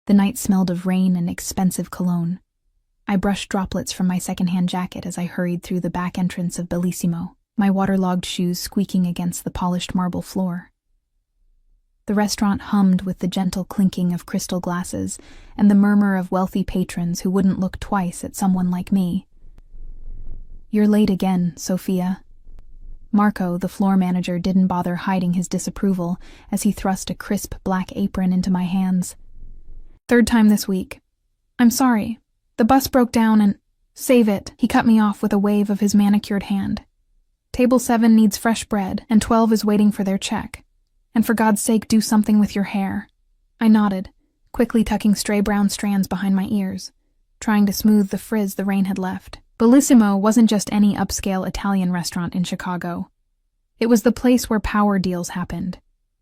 The night smelled of rain and expensive cologne. I brushed droplets from my secondhand jacket as I hurried through the back entrance of Bellissimo, my waterlogged shoes squeaking against the polished marble floor. The restaurant hummed with the gentle clinking of crystal glasses and the murmur of wealthy patrons who wouldn't look twice at someone like me. "You're late again, Sophia." Marco, the floor manager, didn't bother hiding his disapproval as he thrust a crisp black apron into my hands. "Third time this week. I'm sorry. The bus broke down and—" "Save it," he cut me off with a wave of his manicured hand. "Table 7 needs fresh bread, and 12 is waiting for their check. And for God's sake, do something with your hair." I nodded, quickly tucking stray brown strands behind my ears, trying to smooth the frizz the rain had left. Bellissimo wasn't just any upscale Italian restaurant in Chicago. It was the place where power deals happened,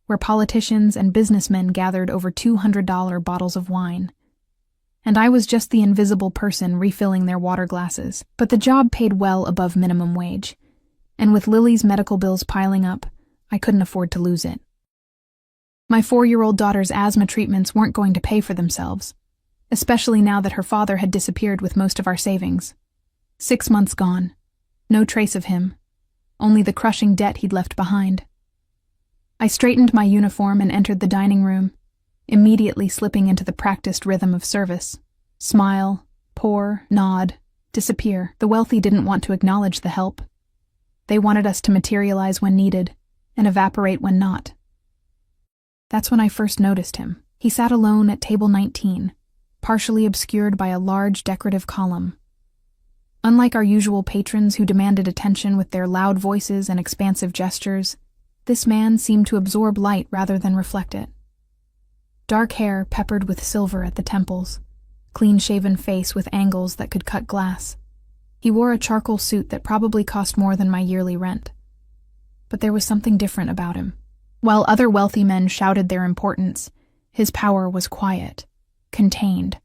where politicians and businessmen gathered over $200 bottles of wine. And I was just the invisible person refilling their water glasses. But the job paid well above minimum wage, and with Lily's medical bills piling up, I couldn't afford to lose it. My 4-year-old daughter's asthma treatments weren't going to pay for themselves, especially now that her father had disappeared with most of our savings. 6 months gone. No trace of him. Only the crushing debt he'd left behind. I straightened my uniform and entered the dining room, immediately slipping into the practiced rhythm of service. Smile, pour, nod, disappear. The wealthy didn't want to acknowledge the help. They wanted us to materialize when needed and evaporate when not. That's when I first noticed him. He sat alone at table 19, partially obscured by a large decorative column. Unlike our usual patrons who demanded attention with their loud voices and expansive gestures, this man seemed to absorb light rather than reflect it. Dark hair peppered with silver at the temples, clean-shaven face with angles that could cut glass. He wore a charcoal suit that probably cost more than my yearly rent. But there was something different about him. While other wealthy men shouted their importance, his power was quiet, contained,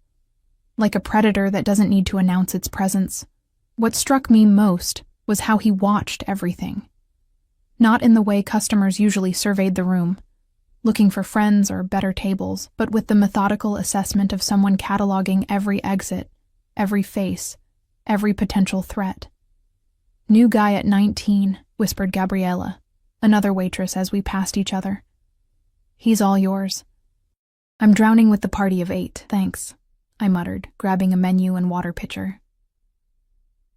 like a predator that doesn't need to announce its presence. What struck me most was how he watched everything. Not in the way customers usually surveyed the room, looking for friends or better tables, but with the methodical assessment of someone cataloging every exit, every face, every potential threat. "New guy at 19, whispered Gabriella, another waitress as we passed each other. "He's all yours." "I'm drowning with the party of 8, thanks," I muttered, grabbing a menu and water pitcher.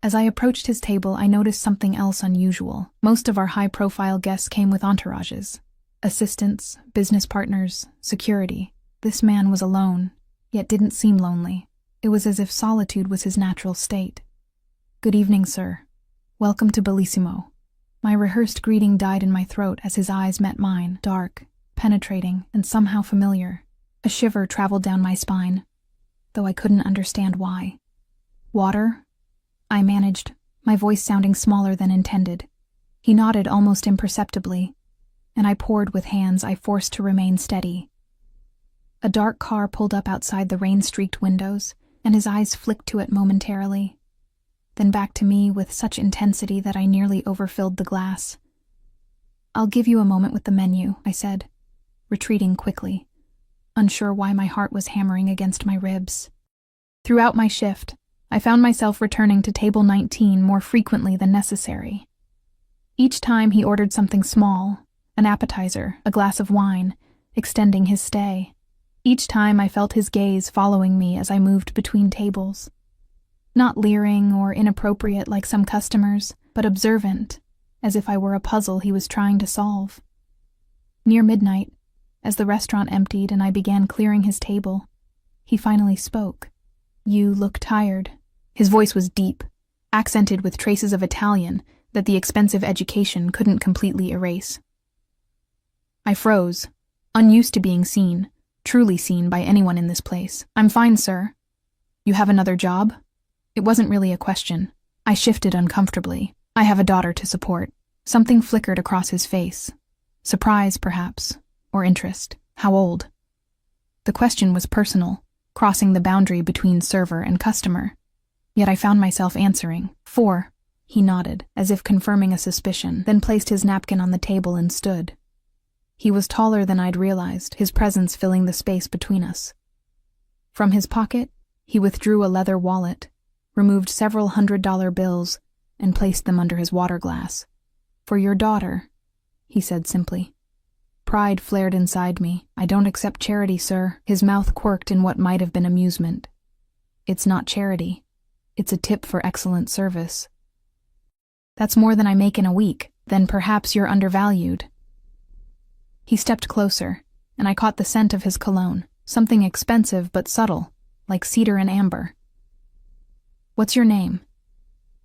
As I approached his table, I noticed something else unusual. Most of our high-profile guests came with entourages. Assistants, business partners, security. This man was alone, yet didn't seem lonely. It was as if solitude was his natural state. "Good evening, sir. Welcome to Bellissimo." My rehearsed greeting died in my throat as his eyes met mine, dark, penetrating, and somehow familiar. A shiver traveled down my spine, though I couldn't understand why. "Water?" I managed, my voice sounding smaller than intended. He nodded almost imperceptibly, and I poured with hands I forced to remain steady. A dark car pulled up outside the rain-streaked windows, and his eyes flicked to it momentarily, then back to me with such intensity that I nearly overfilled the glass. "I'll give you a moment with the menu," I said, retreating quickly, unsure why my heart was hammering against my ribs. Throughout my shift, I found myself returning to table 19 more frequently than necessary. Each time he ordered something small, an appetizer, a glass of wine, extending his stay. Each time I felt his gaze following me as I moved between tables. Not leering or inappropriate like some customers, but observant, as if I were a puzzle he was trying to solve. Near midnight, as the restaurant emptied and I began clearing his table, he finally spoke. "You look tired." His voice was deep, accented with traces of Italian that the expensive education couldn't completely erase. I froze, unused to being seen, truly seen by anyone in this place. "I'm fine, sir." "You have another job?" It wasn't really a question. I shifted uncomfortably. "I have a daughter to support." Something flickered across his face. Surprise, perhaps, or interest. "How old?" The question was personal, crossing the boundary between server and customer. Yet I found myself answering. 4. He nodded, as if confirming a suspicion, then placed his napkin on the table and stood. He was taller than I'd realized, his presence filling the space between us. From his pocket, he withdrew a leather wallet, removed several $100 bills, and placed them under his water glass. "For your daughter," he said simply. Pride flared inside me. "I don't accept charity, sir." His mouth quirked in what might have been amusement. "It's not charity. It's a tip for excellent service." "That's more than I make in a week. Then perhaps you're undervalued." He stepped closer, and I caught the scent of his cologne, something expensive but subtle, like cedar and amber. "What's your name?"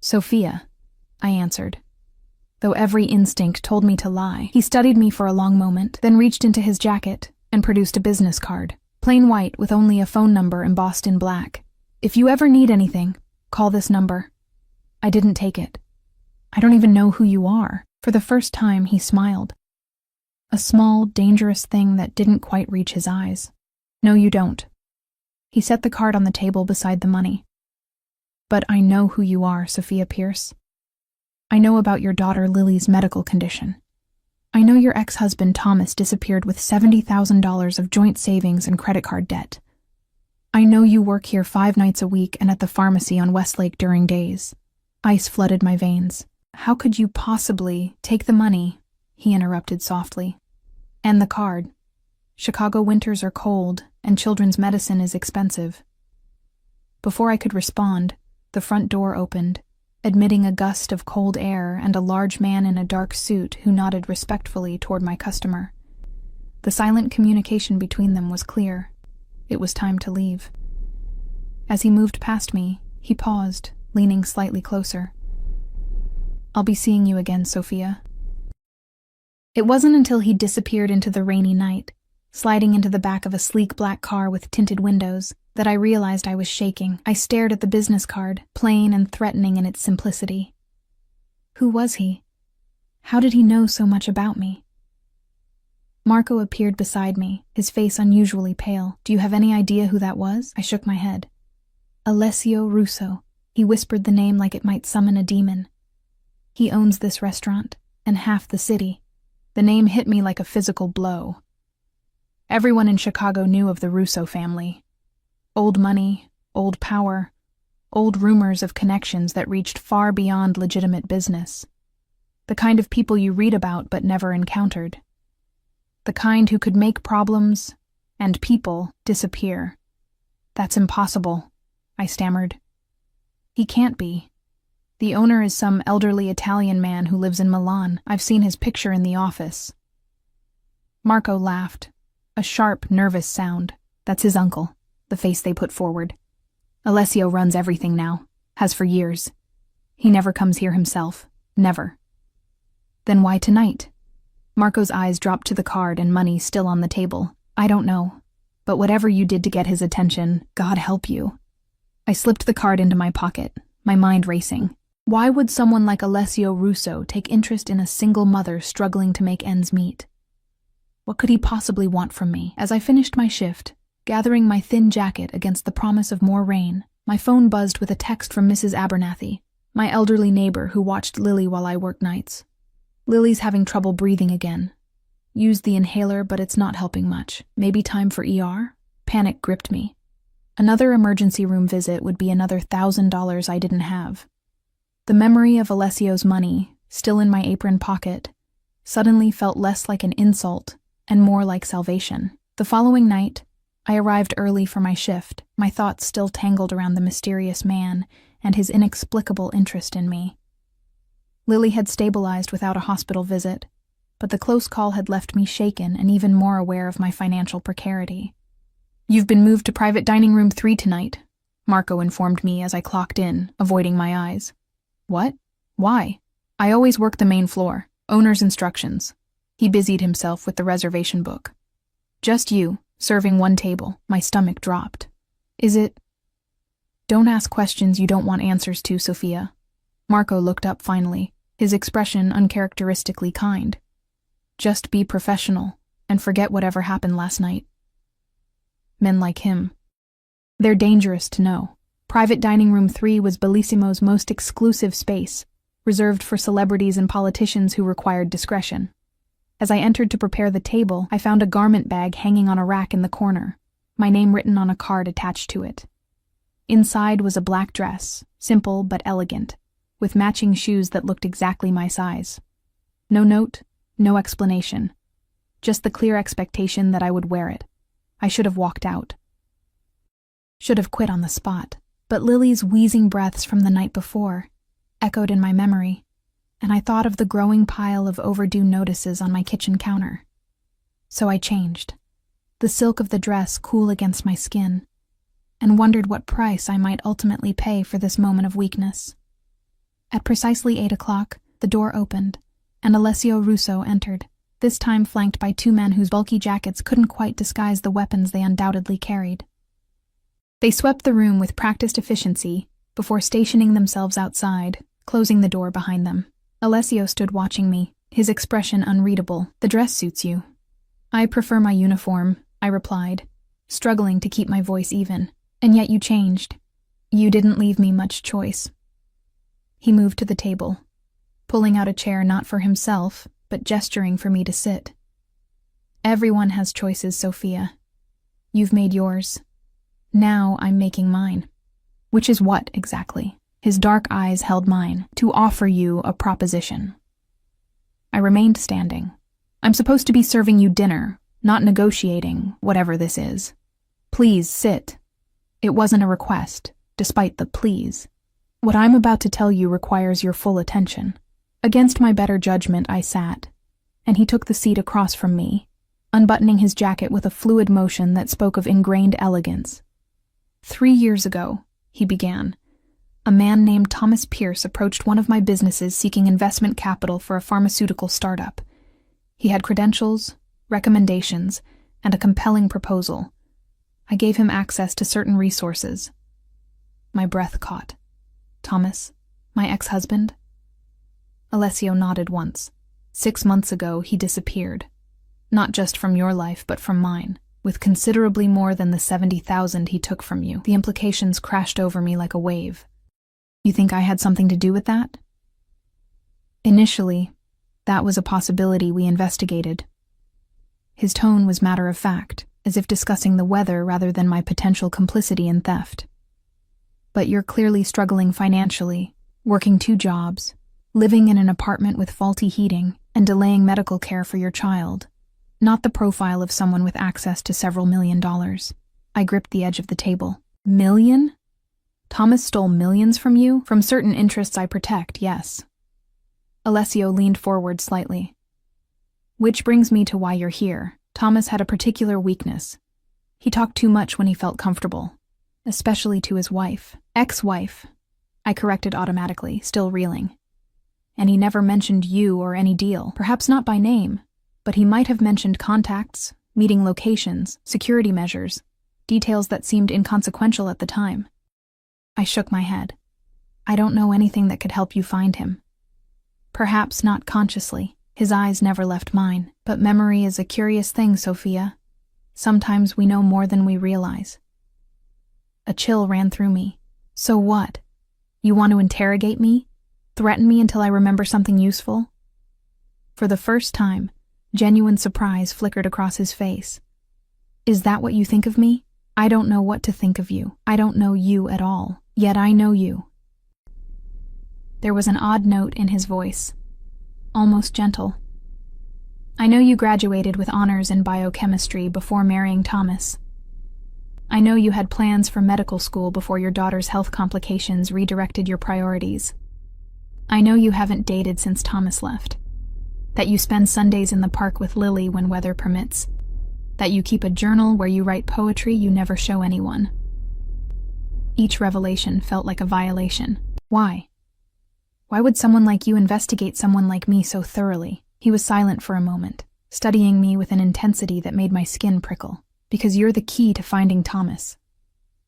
"Sophia," I answered, though every instinct told me to lie. He studied me for a long moment, then reached into his jacket and produced a business card, plain white with only a phone number embossed in black. "If you ever need anything, call this number." I didn't take it. "I don't even know who you are." For the first time, he smiled. A small, dangerous thing that didn't quite reach his eyes. "No, you don't." He set the card on the table beside the money. "But I know who you are, Sophia Pierce. I know about your daughter Lily's medical condition. I know your ex-husband Thomas disappeared with $70,000 of joint savings and credit card debt. I know you work here 5 nights a week and at the pharmacy on Westlake during days." Ice flooded my veins. "How could you possibly take the money?" he interrupted softly. "And the card. Chicago winters are cold, and children's medicine is expensive." Before I could respond, the front door opened, admitting a gust of cold air and a large man in a dark suit who nodded respectfully toward my customer. The silent communication between them was clear. It was time to leave. As he moved past me, he paused, leaning slightly closer. "I'll be seeing you again, Sophia." It wasn't until he disappeared into the rainy night, sliding into the back of a sleek black car with tinted windows, that I realized I was shaking. I stared at the business card, plain and threatening in its simplicity. Who was he? How did he know so much about me? Marco appeared beside me, his face unusually pale. "Do you have any idea who that was?" I shook my head. "Alessio Russo." He whispered the name like it might summon a demon. "He owns this restaurant, and half the city." The name hit me like a physical blow. Everyone in Chicago knew of the Russo family. Old money, old power, old rumors of connections that reached far beyond legitimate business. The kind of people you read about but never encountered. The kind who could make problems and people disappear. "That's impossible," I stammered. "He can't be. The owner is some elderly Italian man who lives in Milan. I've seen his picture in the office." Marco laughed, a sharp, nervous sound. "That's his uncle," the face they put forward. "Alessio runs everything now, has for years. He never comes here himself, never." "Then why tonight?" Marco's eyes dropped to the card and money still on the table. "I don't know, but whatever you did to get his attention, God help you." I slipped the card into my pocket, my mind racing. Why would someone like Alessio Russo take interest in a single mother struggling to make ends meet? What could he possibly want from me? As I finished my shift, gathering my thin jacket against the promise of more rain, my phone buzzed with a text from Mrs. Abernathy, my elderly neighbor who watched Lily while I worked nights. "Lily's having trouble breathing again. Used the inhaler, but it's not helping much. Maybe time for ER?" Panic gripped me. Another emergency room visit would be another $1,000 I didn't have. The memory of Alessio's money, still in my apron pocket, suddenly felt less like an insult and more like salvation. The following night, I arrived early for my shift, my thoughts still tangled around the mysterious man and his inexplicable interest in me. Lily had stabilized without a hospital visit, but the close call had left me shaken and even more aware of my financial precarity. "You've been moved to private dining room 3 tonight," Marco informed me as I clocked in, avoiding my eyes. "What? Why?" "I always work the main floor. Owner's instructions." He busied himself with the reservation book. "Just you, serving 1 table." My stomach dropped. "Is it?" "Don't ask questions you don't want answers to, Sophia." Marco looked up finally, his expression uncharacteristically kind. "Just be professional, and forget whatever happened last night." Men like him. They're dangerous to know. Private dining room 3 was Bellissimo's most exclusive space, reserved for celebrities and politicians who required discretion. As I entered to prepare the table, I found a garment bag hanging on a rack in the corner. my name written on a card attached to it. Inside was a black dress, simple but elegant, with matching shoes that looked exactly my size. No note, no explanation. Just the clear expectation that I would wear it. I should have walked out. Should have quit on the spot. But Lily's wheezing breaths from the night before echoed in my memory, and I thought of the growing pile of overdue notices on my kitchen counter. So I changed, the silk of the dress cool against my skin, and wondered what price I might ultimately pay for this moment of weakness. At precisely 8 o'clock, the door opened, and Alessio Russo entered, this time flanked by 2 men whose bulky jackets couldn't quite disguise the weapons they undoubtedly carried. They swept the room with practiced efficiency before stationing themselves outside, closing the door behind them. Alessio stood watching me, his expression unreadable. "The dress suits you." "I prefer my uniform," I replied, struggling to keep my voice even. "And yet you changed. You didn't leave me much choice." He moved to the table, pulling out a chair not for himself, but gesturing for me to sit. "Everyone has choices, Sophia. You've made yours. Now I'm making mine." "Which is what, exactly?" His dark eyes held mine. "To offer you a proposition." I remained standing. "I'm supposed to be serving you dinner, not negotiating, whatever this is. Please sit." It wasn't a request, despite the please. "What I'm about to tell you requires your full attention." Against my better judgment, I sat, and he took the seat across from me, unbuttoning his jacket with a fluid motion that spoke of ingrained elegance. "3 years ago," he began, "a man named Thomas Pierce approached one of my businesses seeking investment capital for a pharmaceutical startup. He had credentials, recommendations, and a compelling proposal. I gave him access to certain resources." My breath caught. "Thomas, my ex-husband?" Alessio nodded once. 6 months ago, he disappeared. Not just from your life, but from mine. With considerably more than the 70,000 he took from you. The implications crashed over me like a wave. "You think I had something to do with that?" "Initially, that was a possibility we investigated." His tone was matter-of-fact, as if discussing the weather rather than my potential complicity in theft. "But you're clearly struggling financially, working 2 jobs, living in an apartment with faulty heating, and delaying medical care for your child. Not the profile of someone with access to several $1,000,000. I gripped the edge of the table. "Million? Thomas stole millions from you? From certain interests I protect, yes." Alessio leaned forward slightly. "Which brings me to why you're here. Thomas had a particular weakness. He talked too much when he felt comfortable, especially to his wife. Ex-wife," I corrected automatically, still reeling. "And he never mentioned you or any deal, perhaps not by name. But he might have mentioned contacts, meeting locations, security measures, details that seemed inconsequential at the time." I shook my head. "I don't know anything that could help you find him." "Perhaps not consciously." His eyes never left mine. "But memory is a curious thing, Sophia. Sometimes we know more than we realize." A chill ran through me. "So what? You want to interrogate me? Threaten me until I remember something useful?" For the first time, genuine surprise flickered across his face. "Is that what you think of me? I don't know what to think of you. I don't know you at all. Yet I know you." There was an odd note in his voice, almost gentle. "I know you graduated with honors in biochemistry before marrying Thomas. I know you had plans for medical school before your daughter's health complications redirected your priorities. I know you haven't dated since Thomas left. That you spend Sundays in the park with Lily when weather permits. That you keep a journal where you write poetry you never show anyone." Each revelation felt like a violation. "Why? Why would someone like you investigate someone like me so thoroughly?" He was silent for a moment, studying me with an intensity that made my skin prickle. "Because you're the key to finding Thomas.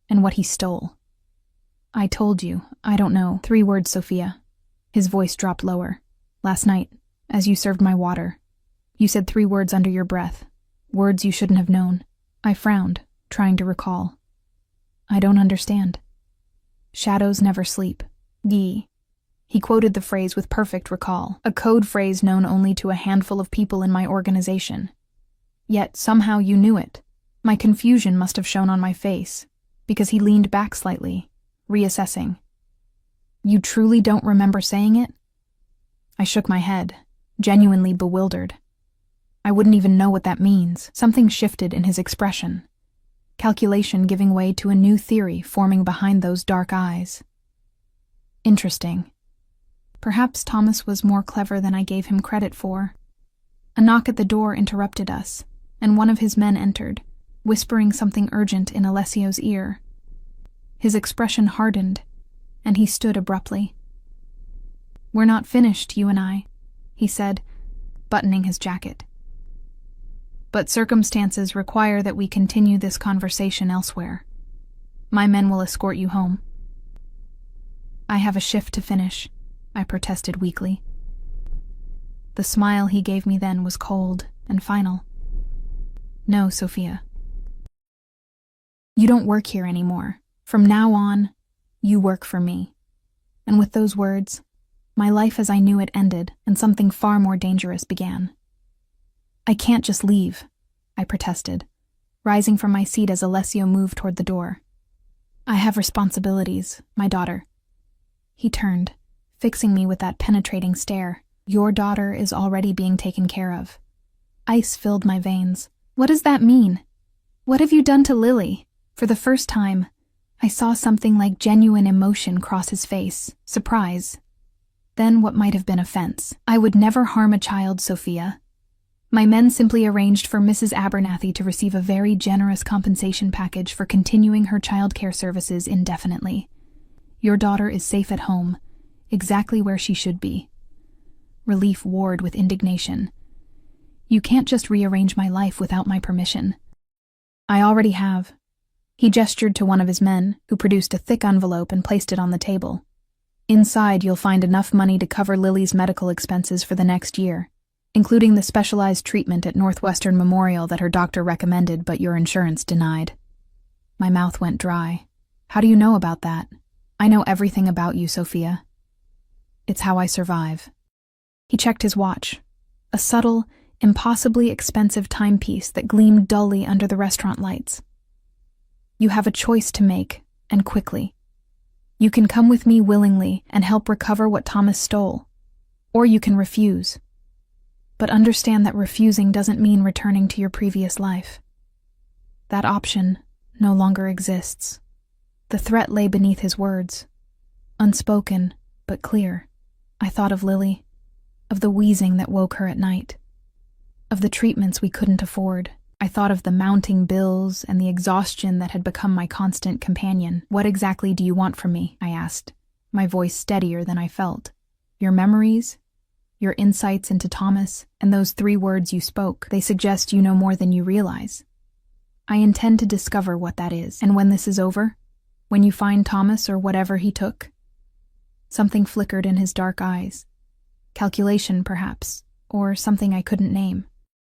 And what he stole." "I told you, I don't know." 3 words, Sophia. His voice dropped lower. "Last night, as you served my water, you said 3 words under your breath. Words you shouldn't have known." I frowned, trying to recall. "I don't understand." "Shadows never sleep. Ye." He quoted the phrase with perfect recall, a code phrase known only to a handful of people in my organization. Yet somehow you knew it. My confusion must have shown on my face, because he leaned back slightly, reassessing. You truly don't remember saying it? I shook my head, genuinely bewildered. I wouldn't even know what that means. Something shifted in his expression. Calculation giving way to a new theory forming behind those dark eyes. Interesting. Perhaps Thomas was more clever than I gave him credit for. A knock at the door interrupted us, and one of his men entered, whispering something urgent in Alessio's ear. His expression hardened, and he stood abruptly. "We're not finished, you and I," he said, buttoning his jacket. "But circumstances require that we continue this conversation elsewhere. My men will escort you home." "I have a shift to finish," I protested weakly. The smile he gave me then was cold and final. "No, Sophia. You don't work here anymore. From now on, you work for me." And with those words, my life as I knew it ended, and something far more dangerous began. "I can't just leave," I protested, rising from my seat as Alessio moved toward the door. "I have responsibilities, my daughter." He turned, fixing me with that penetrating stare. "Your daughter is already being taken care of." Ice filled my veins. "What does that mean? What have you done to Lily?" For the first time, I saw something like genuine emotion cross his face, surprise. Then what might have been offense. "I would never harm a child, Sophia. My men simply arranged for Mrs. Abernathy to receive a very generous compensation package for continuing her childcare services indefinitely. Your daughter is safe at home, exactly where she should be." Relief warred with indignation. "You can't just rearrange my life without my permission." "I already have." He gestured to one of his men, who produced a thick envelope and placed it on the table. "Inside, you'll find enough money to cover Lily's medical expenses for the next year, including the specialized treatment at Northwestern Memorial that her doctor recommended but your insurance denied." My mouth went dry. "How do you know about that?" "I know everything about you, Sophia. It's how I survive." He checked his watch, a subtle, impossibly expensive timepiece that gleamed dully under the restaurant lights. "You have a choice to make, and quickly. You can come with me willingly and help recover what Thomas stole, or you can refuse. But understand that refusing doesn't mean returning to your previous life. That option no longer exists." The threat lay beneath his words. Unspoken, but clear. I thought of Lily, of the wheezing that woke her at night, of the treatments we couldn't afford. I thought of the mounting bills and the exhaustion that had become my constant companion. "What exactly do you want from me?" I asked, my voice steadier than I felt. "Your memories? Your insights into Thomas, and those 3 words you spoke, they suggest you know more than you realize. I intend to discover what that is, and when this is over, when you find Thomas or whatever he took." Something flickered in his dark eyes. Calculation, perhaps, or something I couldn't name.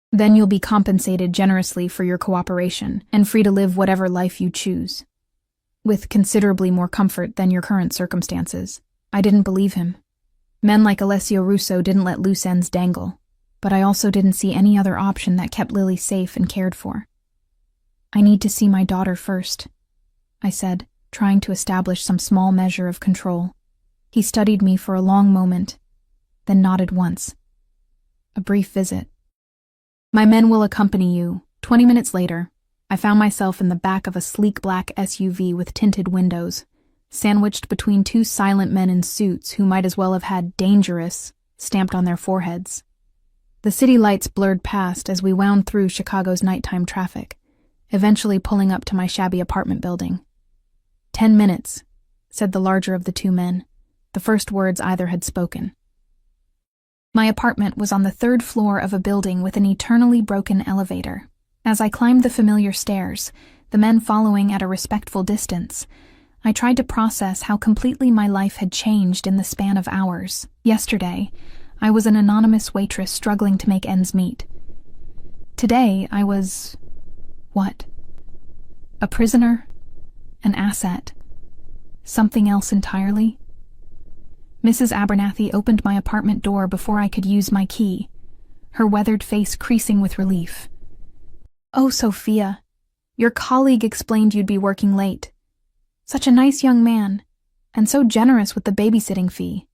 "Then you'll be compensated generously for your cooperation, and free to live whatever life you choose, with considerably more comfort than your current circumstances." I didn't believe him. Men like Alessio Russo didn't let loose ends dangle, but I also didn't see any other option that kept Lily safe and cared for. "I need to see my daughter first," I said, trying to establish some small measure of control. He studied me for a long moment, then nodded once. "A brief visit." "My men will accompany you." 20 minutes later, I found myself in the back of a sleek black SUV with tinted windows, sandwiched between 2 silent men in suits who might as well have had "dangerous" stamped on their foreheads. The city lights blurred past as we wound through Chicago's nighttime traffic, eventually pulling up to my shabby apartment building. 10 minutes, said the larger of the 2 men, the first words either had spoken. My apartment was on the 3rd floor of a building with an eternally broken elevator. As I climbed the familiar stairs, the men following at a respectful distance, I tried to process how completely my life had changed in the span of hours. Yesterday, I was an anonymous waitress struggling to make ends meet. Today, I was... what? A prisoner? An asset? Something else entirely? Mrs. Abernathy opened my apartment door before I could use my key, her weathered face creasing with relief. "Oh, Sophia," Your colleague explained you'd be working late. Such a nice young man, and so generous with the babysitting fee.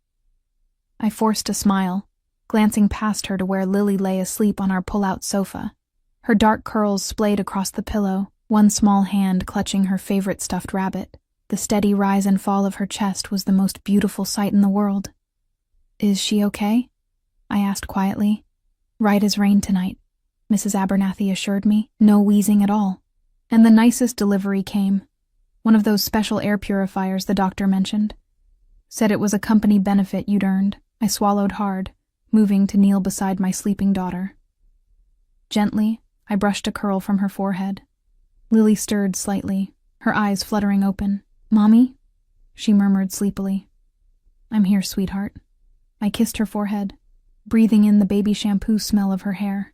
I forced a smile, glancing past her to where Lily lay asleep on our pull-out sofa. Her dark curls splayed across the pillow, one small hand clutching her favorite stuffed rabbit. The steady rise and fall of her chest was the most beautiful sight in the world. "Is she okay?" I asked quietly. "Right as rain tonight," Mrs. Abernathy assured me. "No wheezing at all." And the nicest delivery came. One of those special air purifiers the doctor mentioned. Said it was a company benefit you'd earned. I swallowed hard, moving to kneel beside my sleeping daughter. Gently, I brushed a curl from her forehead. Lily stirred slightly, her eyes fluttering open. "Mommy?" she murmured sleepily. "I'm here, sweetheart." I kissed her forehead, breathing in the baby shampoo smell of her hair.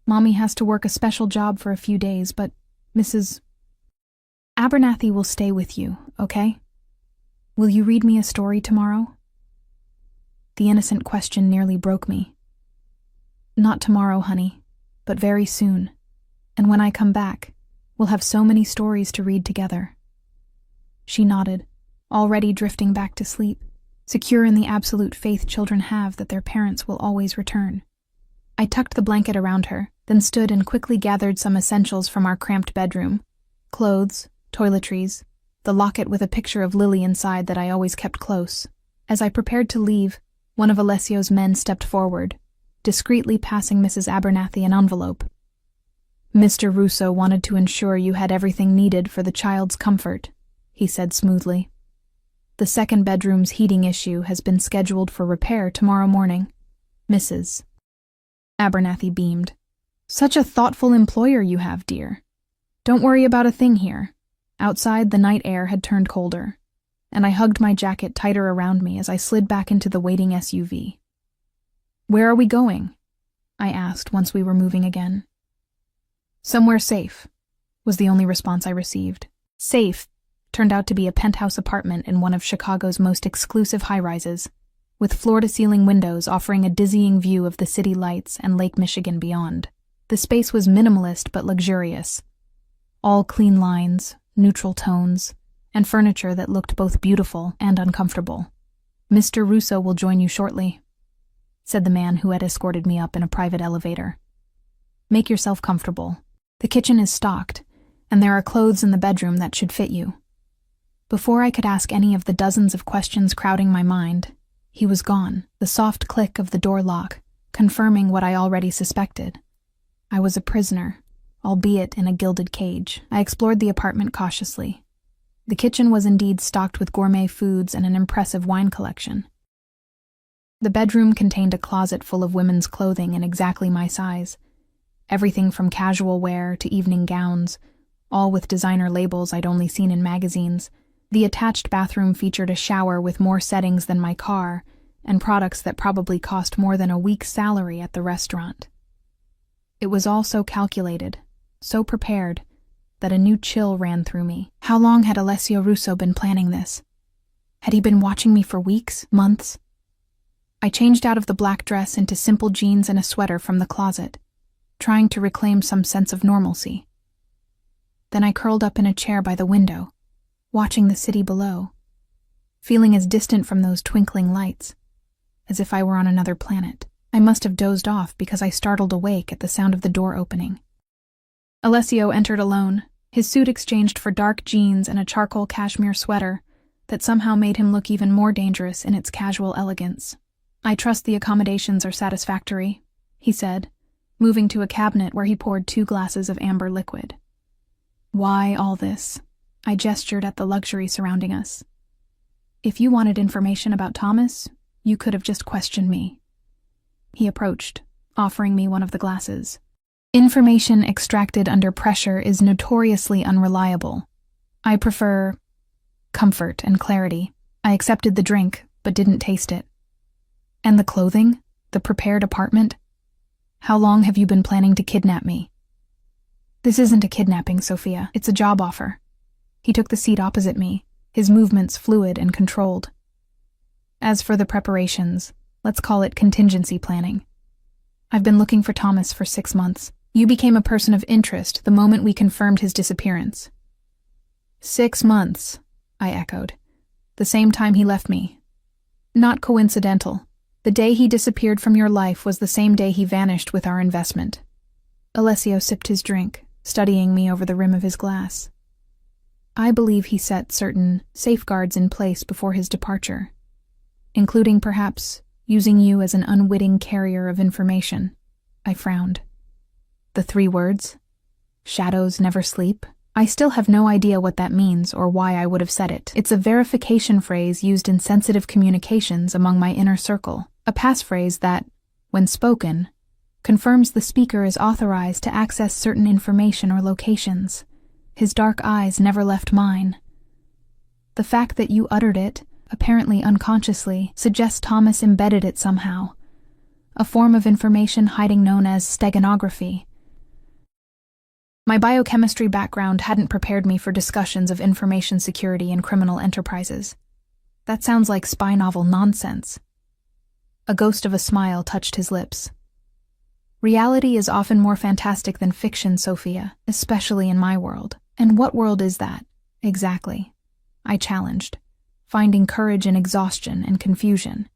"Mommy has to work a special job for a few days, but Mrs. Abernathy will stay with you, okay? Will you read me a story tomorrow?" The innocent question nearly broke me. "Not tomorrow, honey, but very soon. And when I come back, we'll have so many stories to read together." She nodded, already drifting back to sleep, secure in the absolute faith children have that their parents will always return. I tucked the blanket around her, then stood and quickly gathered some essentials from our cramped bedroom. Clothes, toiletries, the locket with a picture of Lily inside that I always kept close. As I prepared to leave, one of Alessio's men stepped forward, discreetly passing Mrs. Abernathy an envelope. "Mr. Russo wanted to ensure you had everything needed for the child's comfort," he said smoothly. "The second bedroom's heating issue has been scheduled for repair tomorrow morning. Mrs. Abernathy beamed. "Such a thoughtful employer you have, dear. Don't worry about a thing here." Outside, the night air had turned colder, and I hugged my jacket tighter around me as I slid back into the waiting SUV. "Where are we going?" I asked once we were moving again. "Somewhere safe," was the only response I received. Safe turned out to be a penthouse apartment in one of Chicago's most exclusive high-rises, with floor-to-ceiling windows offering a dizzying view of the city lights and Lake Michigan beyond. The space was minimalist but luxurious. All clean lines, neutral tones, and furniture that looked both beautiful and uncomfortable. "Mr. Russo will join you shortly," said the man who had escorted me up in a private elevator. "Make yourself comfortable. The kitchen is stocked, and there are clothes in the bedroom that should fit you." Before I could ask any of the dozens of questions crowding my mind, he was gone, the soft click of the door lock, confirming what I already suspected. I was a prisoner, albeit in a gilded cage. I explored the apartment cautiously. The kitchen was indeed stocked with gourmet foods and an impressive wine collection. The bedroom contained a closet full of women's clothing in exactly my size. Everything from casual wear to evening gowns, all with designer labels I'd only seen in magazines. The attached bathroom featured a shower with more settings than my car, and products that probably cost more than a week's salary at the restaurant. It was all so calculated, so prepared, that a new chill ran through me. How long had Alessio Russo been planning this? Had he been watching me for weeks, months? I changed out of the black dress into simple jeans and a sweater from the closet, trying to reclaim some sense of normalcy. Then I curled up in a chair by the window, watching the city below, feeling as distant from those twinkling lights, as if I were on another planet. I must have dozed off because I startled awake at the sound of the door opening. Alessio entered alone, his suit exchanged for dark jeans and a charcoal cashmere sweater that somehow made him look even more dangerous in its casual elegance. "I trust the accommodations are satisfactory," he said, moving to a cabinet where he poured 2 glasses of amber liquid. "Why all this?" I gestured at the luxury surrounding us. "If you wanted information about Thomas, you could have just questioned me." He approached, offering me one of the glasses. "Information extracted under pressure is notoriously unreliable. I prefer comfort and clarity." I accepted the drink, but didn't taste it. "And the clothing? The prepared apartment? How long have you been planning to kidnap me?" "This isn't a kidnapping, Sophia. It's a job offer." He took the seat opposite me, his movements fluid and controlled. "As for the preparations, let's call it contingency planning. I've been looking for Thomas for 6 months. You became a person of interest the moment we confirmed his disappearance. 6 months, I echoed. The same time he left me. Not coincidental. The day he disappeared from your life was the same day he vanished with our investment. Alessio sipped his drink, studying me over the rim of his glass. I believe he set certain safeguards in place before his departure, including perhaps using you as an unwitting carrier of information. I frowned. The 3 words, shadows never sleep. I still have no idea what that means or why I would have said it. It's a verification phrase used in sensitive communications among my inner circle, a passphrase that, when spoken, confirms the speaker is authorized to access certain information or locations. His dark eyes never left mine. The fact that you uttered it, apparently unconsciously, suggests Thomas embedded it somehow, a form of information hiding known as steganography. My biochemistry background hadn't prepared me for discussions of information security in criminal enterprises. That sounds like spy novel nonsense. A ghost of a smile touched his lips. Reality is often more fantastic than fiction, Sophia, especially in my world. And what world is that, exactly? I challenged, finding courage in exhaustion and confusion.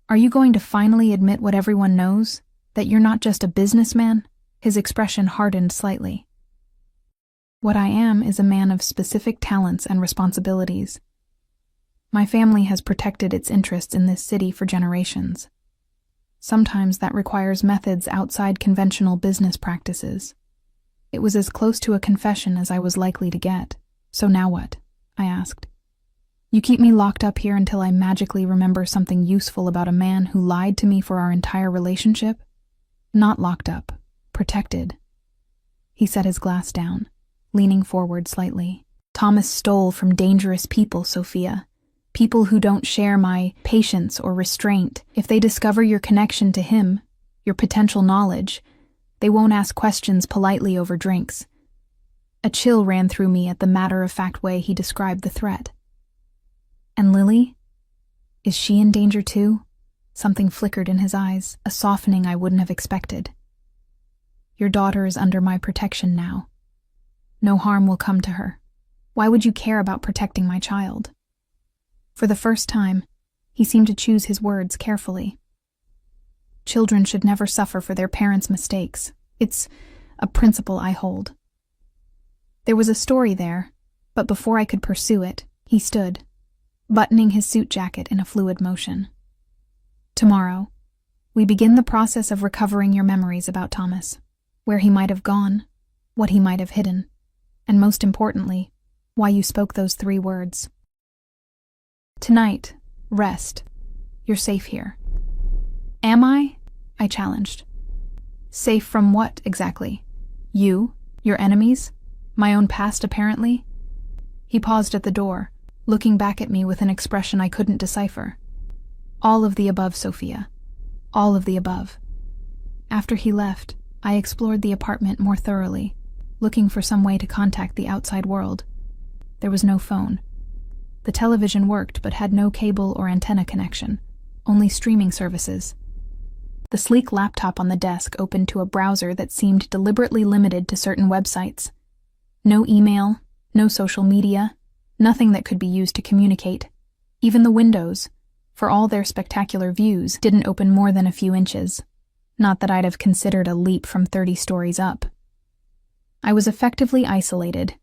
Are you going to finally admit what everyone knows? That you're not just a businessman? His expression hardened slightly. What I am is a man of specific talents and responsibilities. My family has protected its interests in this city for generations. Sometimes that requires methods outside conventional business practices. It was as close to a confession as I was likely to get. So now what? I asked. You keep me locked up here until I magically remember something useful about a man who lied to me for our entire relationship? Not locked up. Protected. He set his glass down, leaning forward slightly. Thomas stole from dangerous people, Sophia. People who don't share my patience or restraint. If they discover your connection to him, your potential knowledge, they won't ask questions politely over drinks. A chill ran through me at the matter-of-fact way he described the threat. And Lily? Is she in danger too? Something flickered in his eyes, a softening I wouldn't have expected. Your daughter is under my protection now. No harm will come to her. Why would you care about protecting my child? For the first time, he seemed to choose his words carefully. Children should never suffer for their parents' mistakes. It's a principle I hold. There was a story there, but before I could pursue it, he stood, buttoning his suit jacket in a fluid motion. Tomorrow, we begin the process of recovering your memories about Thomas. Where he might have gone, what he might have hidden, and most importantly, why you spoke those 3 words. Tonight, rest. You're safe here. Am I? I challenged. Safe from what, exactly? You? Your enemies? My own past, apparently? He paused at the door, looking back at me with an expression I couldn't decipher. All of the above, Sophia. All of the above. After he left, I explored the apartment more thoroughly, looking for some way to contact the outside world. There was no phone. The television worked but had no cable or antenna connection, only streaming services. The sleek laptop on the desk opened to a browser that seemed deliberately limited to certain websites. No email, no social media, nothing that could be used to communicate. Even the windows, for all their spectacular views, didn't open more than a few inches. Not that I'd have considered a leap from 30 stories up. I was effectively isolated,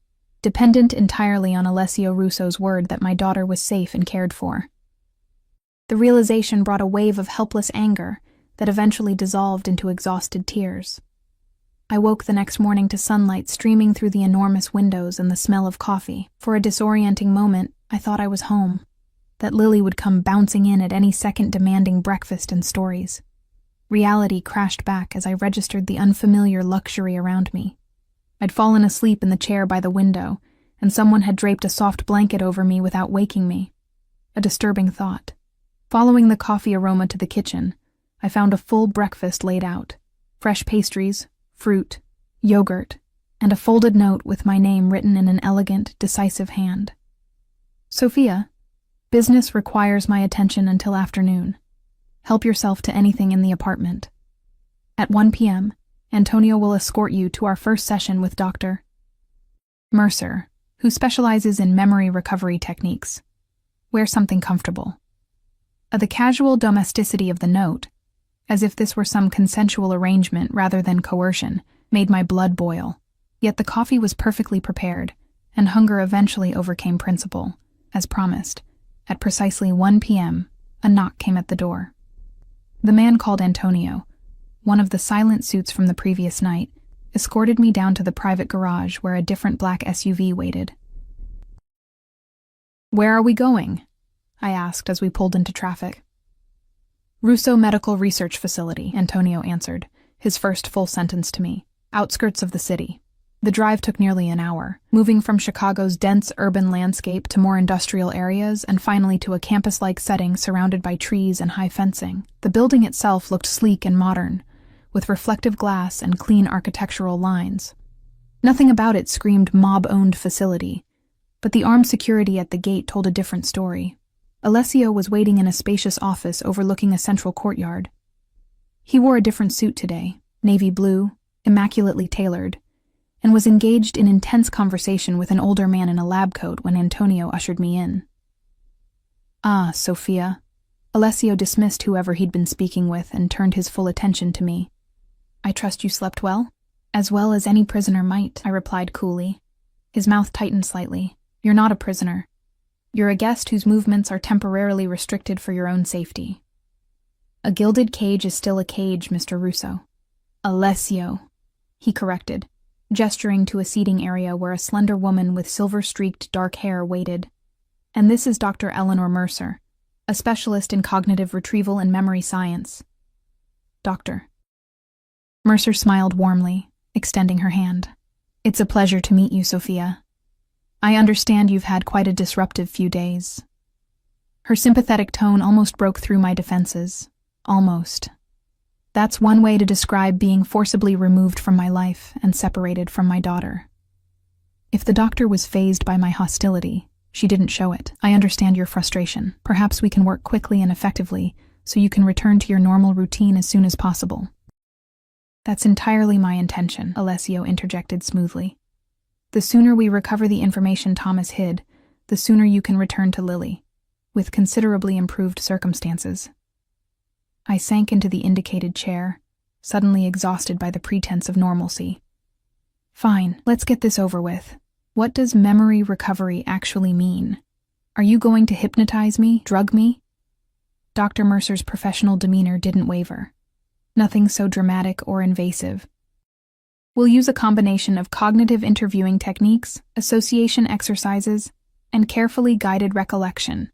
dependent entirely on Alessio Russo's word that my daughter was safe and cared for. The realization brought a wave of helpless anger that eventually dissolved into exhausted tears. I woke the next morning to sunlight streaming through the enormous windows and the smell of coffee. For a disorienting moment, I thought I was home, that Lily would come bouncing in at any second demanding breakfast and stories. Reality crashed back as I registered the unfamiliar luxury around me. I'd fallen asleep in the chair by the window, and someone had draped a soft blanket over me without waking me. A disturbing thought. Following the coffee aroma to the kitchen, I found a full breakfast laid out. Fresh pastries, fruit, yogurt, and a folded note with my name written in an elegant, decisive hand. Sophia, business requires my attention until afternoon. Help yourself to anything in the apartment. At 1 p.m., Antonio will escort you to our first session with Dr. Mercer, who specializes in memory recovery techniques. Wear something comfortable. The casual domesticity of the note, as if this were some consensual arrangement rather than coercion, made my blood boil. Yet the coffee was perfectly prepared, and hunger eventually overcame principle. As promised, at precisely 1 p.m., a knock came at the door. The man called Antonio, one of the silent suits from the previous night, escorted me down to the private garage where a different black SUV waited. "Where are we going?" I asked as we pulled into traffic. "Russo Medical Research Facility," Antonio answered, his first full sentence to me. "Outskirts of the city." The drive took nearly an hour, moving from Chicago's dense urban landscape to more industrial areas and finally to a campus-like setting surrounded by trees and high fencing. The building itself looked sleek and modern, with reflective glass and clean architectural lines. Nothing about it screamed mob-owned facility, but the armed security at the gate told a different story. Alessio was waiting in a spacious office overlooking a central courtyard. He wore a different suit today, navy blue, immaculately tailored, and was engaged in intense conversation with an older man in a lab coat when Antonio ushered me in. "Ah, Sophia." Alessio dismissed whoever he'd been speaking with and turned his full attention to me. "I trust you slept well?" "As well as any prisoner might," I replied coolly. His mouth tightened slightly. "You're not a prisoner. You're a guest whose movements are temporarily restricted for your own safety. A gilded cage is still a cage, Mr. Russo." "Alessio," he corrected, gesturing to a seating area where a slender woman with silver-streaked dark hair waited. "And this is Dr. Eleanor Mercer, a specialist in cognitive retrieval and memory science." "Doctor." Mercer smiled warmly, extending her hand. "It's a pleasure to meet you, Sophia. I understand you've had quite a disruptive few days." Her sympathetic tone almost broke through my defenses. Almost. That's one way to describe being forcibly removed from my life and separated from my daughter. If the doctor was fazed by my hostility, she didn't show it. "I understand your frustration. Perhaps we can work quickly and effectively so you can return to your normal routine as soon as possible." "That's entirely my intention," Alessio interjected smoothly. "The sooner we recover the information Thomas hid, the sooner you can return to Lily, with considerably improved circumstances." I sank into the indicated chair, suddenly exhausted by the pretense of normalcy. "Fine, let's get this over with. What does memory recovery actually mean? Are you going to hypnotize me, drug me?" Dr. Mercer's professional demeanor didn't waver. Nothing so dramatic or invasive. "We'll use a combination of cognitive interviewing techniques, association exercises, and carefully guided recollection.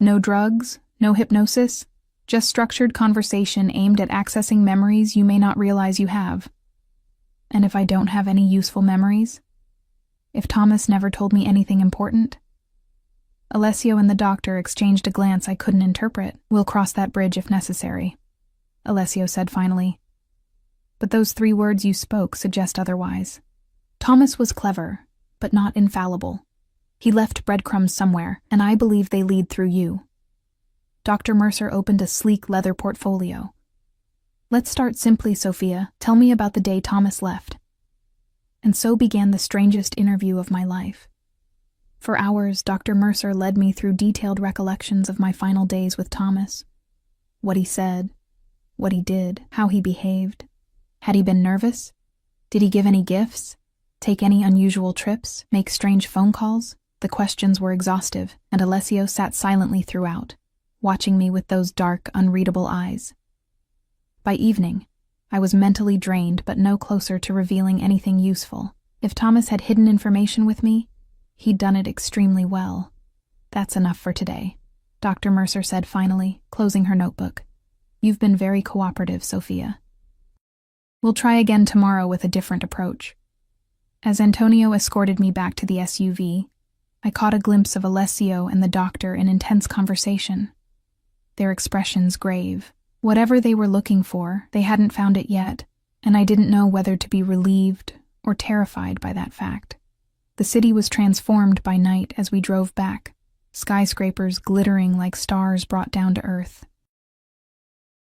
No drugs, no hypnosis, just structured conversation aimed at accessing memories you may not realize you have." "And if I don't have any useful memories? If Thomas never told me anything important?" Alessio and the doctor exchanged a glance I couldn't interpret. "We'll cross that bridge if necessary," Alessio said finally. "But those 3 words you spoke suggest otherwise. Thomas was clever, but not infallible. He left breadcrumbs somewhere, and I believe they lead through you." Dr. Mercer opened a sleek leather portfolio. "Let's start simply, Sophia. Tell me about the day Thomas left." And so began the strangest interview of my life. For hours, Dr. Mercer led me through detailed recollections of my final days with Thomas. What he said, what he did, how he behaved. Had he been nervous? Did he give any gifts? Take any unusual trips? Make strange phone calls? The questions were exhaustive, and Alessio sat silently throughout, watching me with those dark, unreadable eyes. By evening, I was mentally drained but no closer to revealing anything useful. If Thomas had hidden information with me, he'd done it extremely well. "That's enough for today," Dr. Mercer said finally, closing her notebook. "You've been very cooperative, Sophia. We'll try again tomorrow with a different approach." As Antonio escorted me back to the SUV, I caught a glimpse of Alessio and the doctor in intense conversation. Their expressions grave. Whatever they were looking for, they hadn't found it yet, and I didn't know whether to be relieved or terrified by that fact. The city was transformed by night as we drove back, skyscrapers glittering like stars brought down to earth.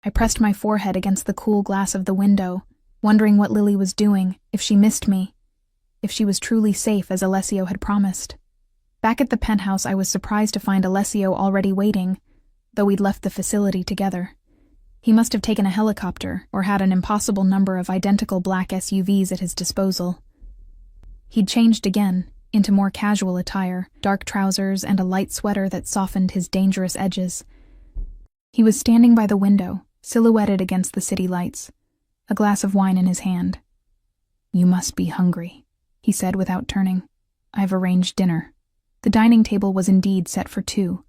I pressed my forehead against the cool glass of the window, wondering what Lily was doing, if she missed me, if she was truly safe as Alessio had promised. Back at the penthouse, I was surprised to find Alessio already waiting, though we'd left the facility together. He must have taken a helicopter or had an impossible number of identical black SUVs at his disposal. He'd changed again, into more casual attire, dark trousers and a light sweater that softened his dangerous edges. He was standing by the window, silhouetted against the city lights, a glass of wine in his hand. "You must be hungry," he said without turning. "I've arranged dinner." The dining table was indeed set for two,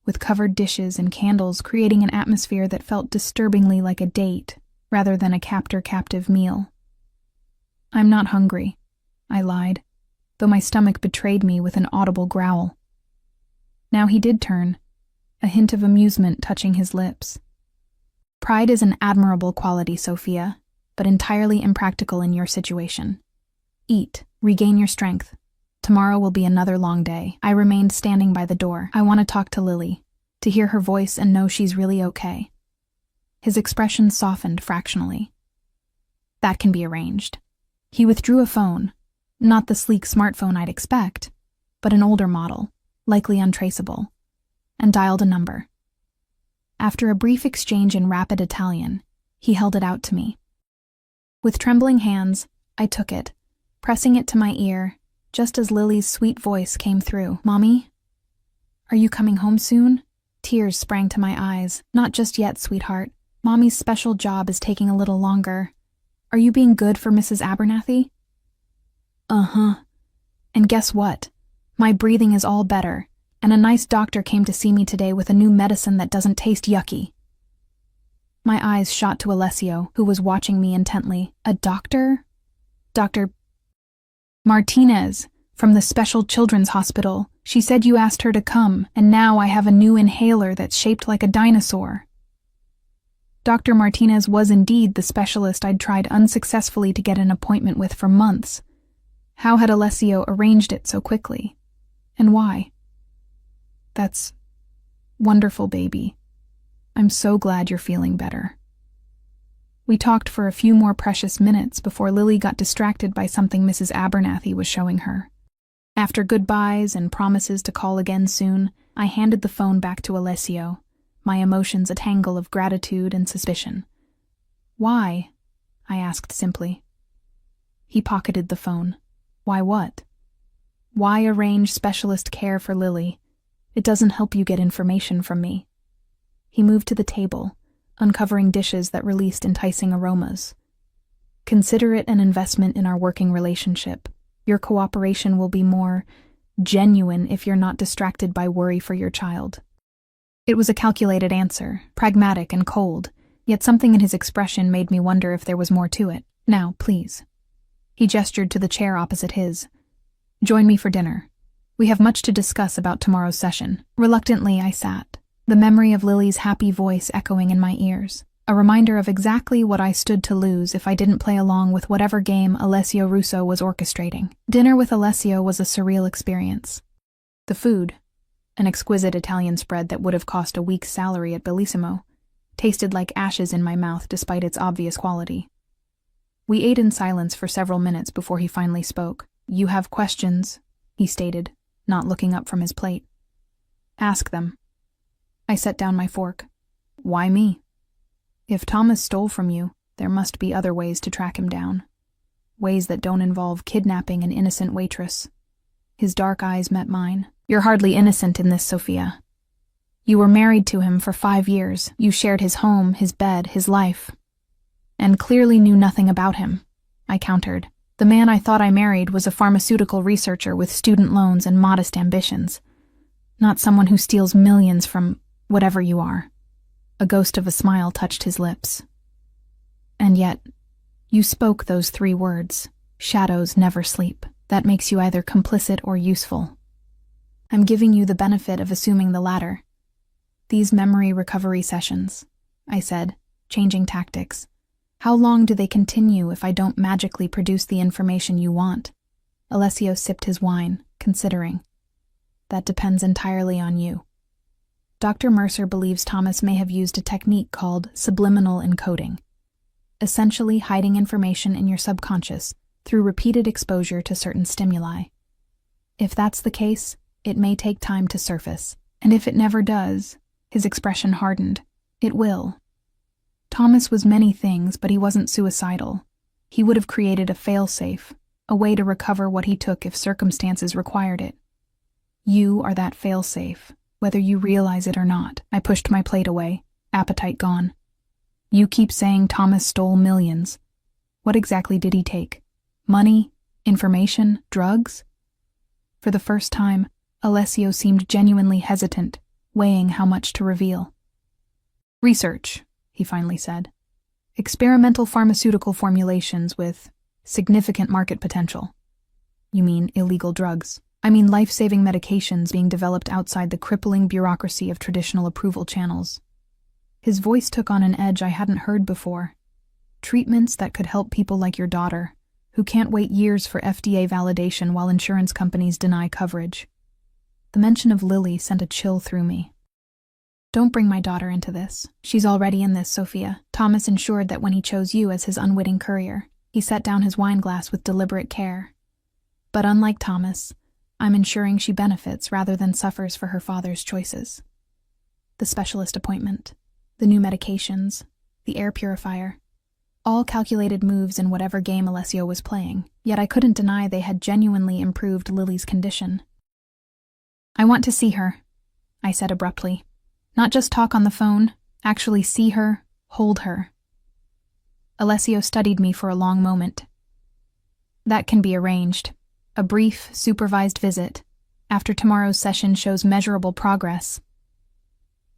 with covered dishes and candles creating an atmosphere that felt disturbingly like a date rather than a captor-captive meal. "I'm not hungry," I lied, though my stomach betrayed me with an audible growl. Now he did turn, a hint of amusement touching his lips. "Pride is an admirable quality, Sophia, but entirely impractical in your situation. Eat, regain your strength. Tomorrow will be another long day." I remained standing by the door. "I want to talk to Lily, to hear her voice and know she's really okay." His expression softened fractionally. "That can be arranged." He withdrew a phone, not the sleek smartphone I'd expect, but an older model, likely untraceable, and dialed a number. After a brief exchange in rapid Italian, he held it out to me. With trembling hands, I took it, pressing it to my ear, just as Lily's sweet voice came through. "Mommy? Are you coming home soon?" Tears sprang to my eyes. "Not just yet, sweetheart. Mommy's special job is taking a little longer. Are you being good for Mrs. Abernathy?" "Uh-huh. And guess what? My breathing is all better, and a nice doctor came to see me today with a new medicine that doesn't taste yucky." My eyes shot to Alessio, who was watching me intently. "A doctor? Dr. Martinez, from the Special Children's Hospital. She said you asked her to come, and now I have a new inhaler that's shaped like a dinosaur." Dr. Martinez was indeed the specialist I'd tried unsuccessfully to get an appointment with for months. How had Alessio arranged it so quickly? And why? "That's wonderful, baby. I'm so glad you're feeling better." We talked for a few more precious minutes before Lily got distracted by something Mrs. Abernathy was showing her. After goodbyes and promises to call again soon, I handed the phone back to Alessio, my emotions a tangle of gratitude and suspicion. "Why?" I asked simply. He pocketed the phone. "Why what?" "Why arrange specialist care for Lily? It doesn't help you get information from me." He moved to the table, uncovering dishes that released enticing aromas. "Consider it an investment in our working relationship. Your cooperation will be more genuine if you're not distracted by worry for your child." It was a calculated answer, pragmatic and cold, yet something in his expression made me wonder if there was more to it. "Now, please." He gestured to the chair opposite his. "Join me for dinner. We have much to discuss about tomorrow's session." Reluctantly, I sat, the memory of Lily's happy voice echoing in my ears, a reminder of exactly what I stood to lose if I didn't play along with whatever game Alessio Russo was orchestrating. Dinner with Alessio was a surreal experience. The food, an exquisite Italian spread that would have cost a week's salary at Bellissimo, tasted like ashes in my mouth despite its obvious quality. We ate in silence for several minutes before he finally spoke. "You have questions," he stated, not looking up from his plate. "Ask them." I set down my fork. "Why me?" "If Thomas stole from you, there must be other ways to track him down. Ways that don't involve kidnapping an innocent waitress." His dark eyes met mine. "You're hardly innocent in this, Sophia. You were married to him for 5 years. You shared his home, his bed, his life. And clearly knew nothing about him," I countered. "The man I thought I married was a pharmaceutical researcher with student loans and modest ambitions. Not someone who steals millions from whatever you are." A ghost of a smile touched his lips. "And yet, you spoke those 3 words. Shadows never sleep. That makes you either complicit or useful. I'm giving you the benefit of assuming the latter. These memory recovery sessions," I said, changing tactics. "How long do they continue if I don't magically produce the information you want?" Alessio sipped his wine, considering. "That depends entirely on you. Dr. Mercer believes Thomas may have used a technique called subliminal encoding. essentially hiding information in your subconscious through repeated exposure to certain stimuli. If that's the case, it may take time to surface. And if it never does, his expression hardened, it will. Thomas was many things, but he wasn't suicidal. He would have created a fail-safe, a way to recover what he took if circumstances required it. You are that fail-safe, whether you realize it or not. I pushed my plate away, appetite gone. You keep saying Thomas stole millions. What exactly did he take? Money? Information? Drugs? For the first time, Alessio seemed genuinely hesitant, weighing how much to reveal. Research, he finally said. Experimental pharmaceutical formulations with significant market potential. You mean illegal drugs? I mean life-saving medications being developed outside the crippling bureaucracy of traditional approval channels. His voice took on an edge I hadn't heard before. Treatments that could help people like your daughter, who can't wait years for FDA validation while insurance companies deny coverage. The mention of Lily sent a chill through me. Don't bring my daughter into this. She's already in this, Sophia. Thomas ensured that when he chose you as his unwitting courier, he set down his wineglass with deliberate care. But unlike Thomas, I'm ensuring she benefits rather than suffers for her father's choices. The specialist appointment, the new medications, the air purifier, all calculated moves in whatever game Alessio was playing, yet I couldn't deny they had genuinely improved Lily's condition. I want to see her, I said abruptly. Not just talk on the phone, actually see her, hold her. Alessio studied me for a long moment. That can be arranged. A brief, supervised visit, after tomorrow's session shows measurable progress.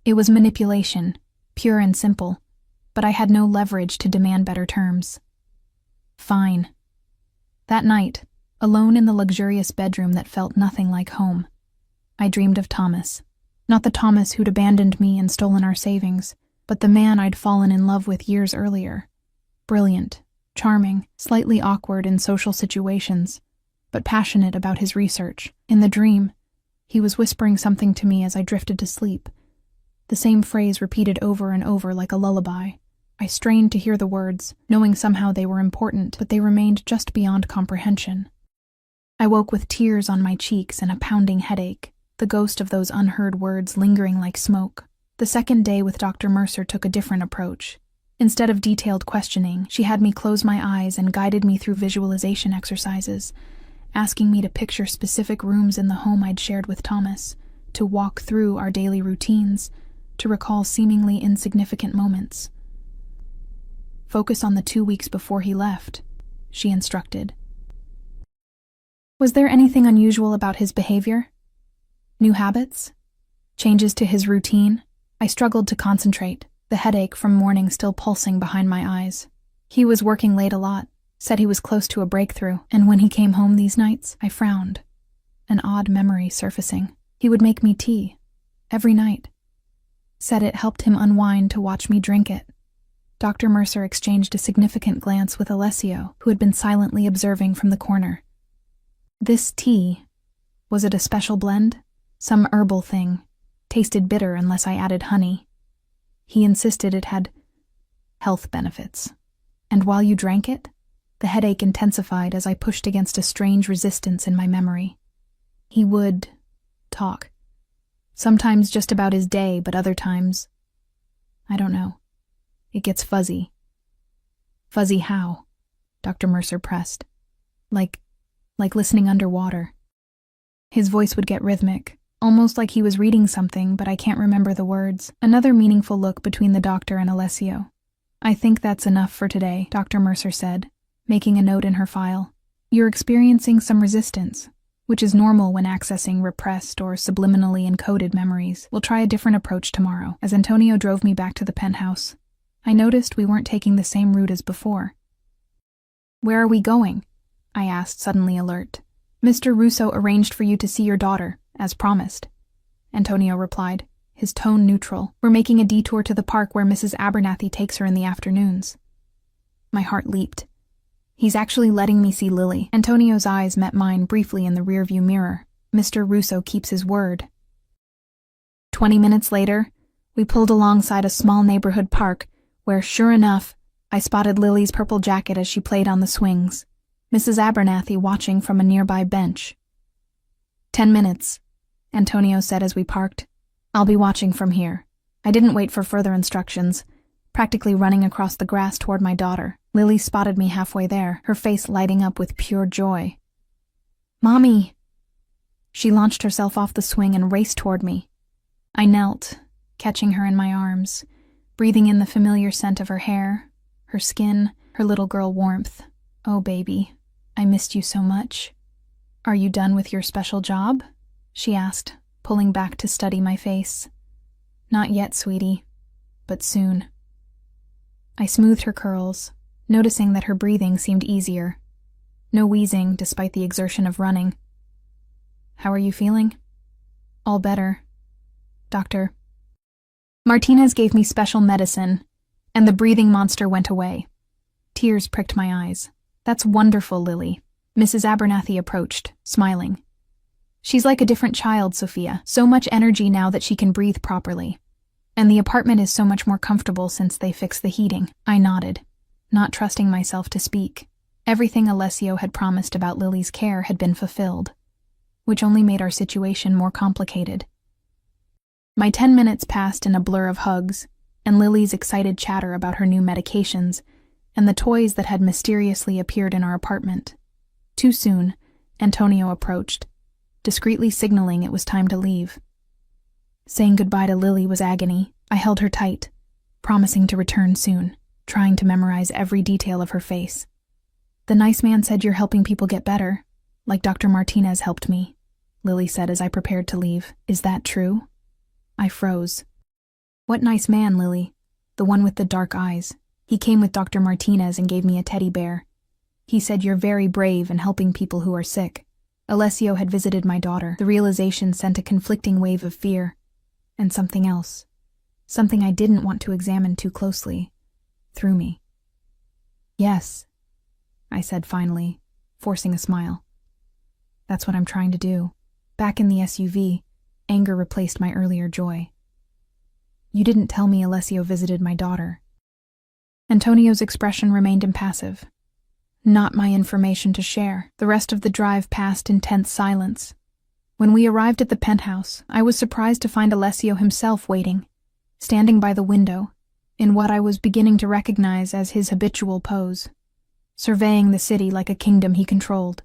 It was manipulation, pure and simple, but I had no leverage to demand better terms. Fine. That night, alone in the luxurious bedroom that felt nothing like home, I dreamed of Thomas. Not the Thomas who'd abandoned me and stolen our savings, but the man I'd fallen in love with years earlier. Brilliant, charming, slightly awkward in social situations, but passionate about his research. In the dream, he was whispering something to me as I drifted to sleep. The same phrase repeated over and over like a lullaby. I strained to hear the words, knowing somehow they were important, but they remained just beyond comprehension. I woke with tears on my cheeks and a pounding headache, the ghost of those unheard words lingering like smoke. The second day with Dr. Mercer took a different approach. Instead of detailed questioning, she had me close my eyes and guided me through visualization exercises, asking me to picture specific rooms in the home I'd shared with Thomas, to walk through our daily routines, to recall seemingly insignificant moments. Focus on the 2 weeks before he left, she instructed. Was there anything unusual about his behavior? New habits? Changes to his routine? I struggled to concentrate, the headache from morning still pulsing behind my eyes. He was working late a lot, said he was close to a breakthrough, and when he came home these nights, I frowned. An odd memory surfacing. He would make me tea, every night. Said it helped him unwind to watch me drink it. Dr. Mercer exchanged a significant glance with Alessio, who had been silently observing from the corner. This tea, was it a special blend? Some herbal thing, tasted bitter unless I added honey. He insisted it had health benefits. And while you drank it, the headache intensified as I pushed against a strange resistance in my memory. He would talk. Sometimes just about his day, but other times, I don't know. It gets fuzzy. Fuzzy how? Dr. Mercer pressed. Like listening underwater. His voice would get rhythmic, almost like he was reading something, but I can't remember the words. Another meaningful look between the doctor and Alessio. I think that's enough for today, Dr. Mercer said, making a note in her file. You're experiencing some resistance, which is normal when accessing repressed or subliminally encoded memories. We'll try a different approach tomorrow. As Antonio drove me back to the penthouse, I noticed we weren't taking the same route as before. Where are we going? I asked, suddenly alert. Mr. Russo arranged for you to see your daughter, as promised. Antonio replied, his tone neutral. We're making a detour to the park where Mrs. Abernathy takes her in the afternoons. My heart leaped. He's actually letting me see Lily. Antonio's eyes met mine briefly in the rearview mirror. Mr. Russo keeps his word. 20 minutes later, we pulled alongside a small neighborhood park where, sure enough, I spotted Lily's purple jacket as she played on the swings, Mrs. Abernathy watching from a nearby bench. 10 minutes, Antonio said as we parked. I'll be watching from here. I didn't wait for further instructions, practically running across the grass toward my daughter. Lily spotted me halfway there, her face lighting up with pure joy. Mommy! She launched herself off the swing and raced toward me. I knelt, catching her in my arms, breathing in the familiar scent of her hair, her skin, her little girl warmth. Oh, baby, I missed you so much. Are you done with your special job? She asked, pulling back to study my face. Not yet, sweetie, but soon. I smoothed her curls, noticing that her breathing seemed easier. No wheezing despite the exertion of running. How are you feeling? All better, Doctor. Martinez gave me special medicine, and the breathing monster went away. Tears pricked my eyes. That's wonderful, Lily. Mrs. Abernathy approached, smiling. She's like a different child, Sophia. So much energy now that she can breathe properly. And the apartment is so much more comfortable since they fixed the heating. I nodded, not trusting myself to speak. Everything Alessio had promised about Lily's care had been fulfilled, which only made our situation more complicated. My 10 minutes passed in a blur of hugs, and Lily's excited chatter about her new medications, and the toys that had mysteriously appeared in our apartment. Too soon, Antonio approached, discreetly signaling it was time to leave. Saying goodbye to Lily was agony. I held her tight, promising to return soon, trying to memorize every detail of her face. The nice man said you're helping people get better, like Dr. Martinez helped me, Lily said as I prepared to leave. Is that true? I froze. What nice man, Lily? The one with the dark eyes. He came with Dr. Martinez and gave me a teddy bear. He said you're very brave in helping people who are sick. Alessio had visited my daughter. The realization sent a conflicting wave of fear. And something else. Something I didn't want to examine too closely. Through me. Yes, I said finally, forcing a smile. That's what I'm trying to do. Back in the SUV, anger replaced my earlier joy. You didn't tell me Alessio visited my daughter. Antonio's expression remained impassive. Not my information to share. The rest of the drive passed in tense silence. When we arrived at the penthouse, I was surprised to find Alessio himself waiting, standing by the window, in what I was beginning to recognize as his habitual pose, surveying the city like a kingdom he controlled.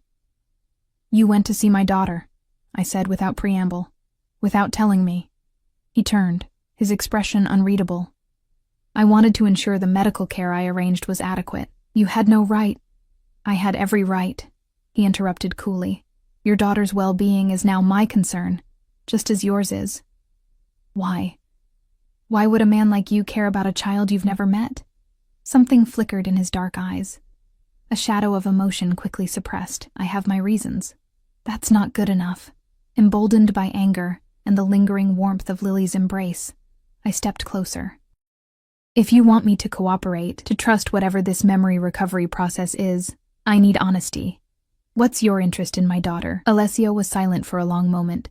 You went to see my daughter, I said without preamble, without telling me. He turned, his expression unreadable. I wanted to ensure the medical care I arranged was adequate. You had no right. I had every right, he interrupted coolly. Your daughter's well-being is now my concern, just as yours is. Why? Why would a man like you care about a child you've never met? Something flickered in his dark eyes. A shadow of emotion quickly suppressed. I have my reasons. That's not good enough. Emboldened by anger and the lingering warmth of Lily's embrace, I stepped closer. If you want me to cooperate, to trust whatever this memory recovery process is, I need honesty. What's your interest in my daughter? Alessio was silent for a long moment,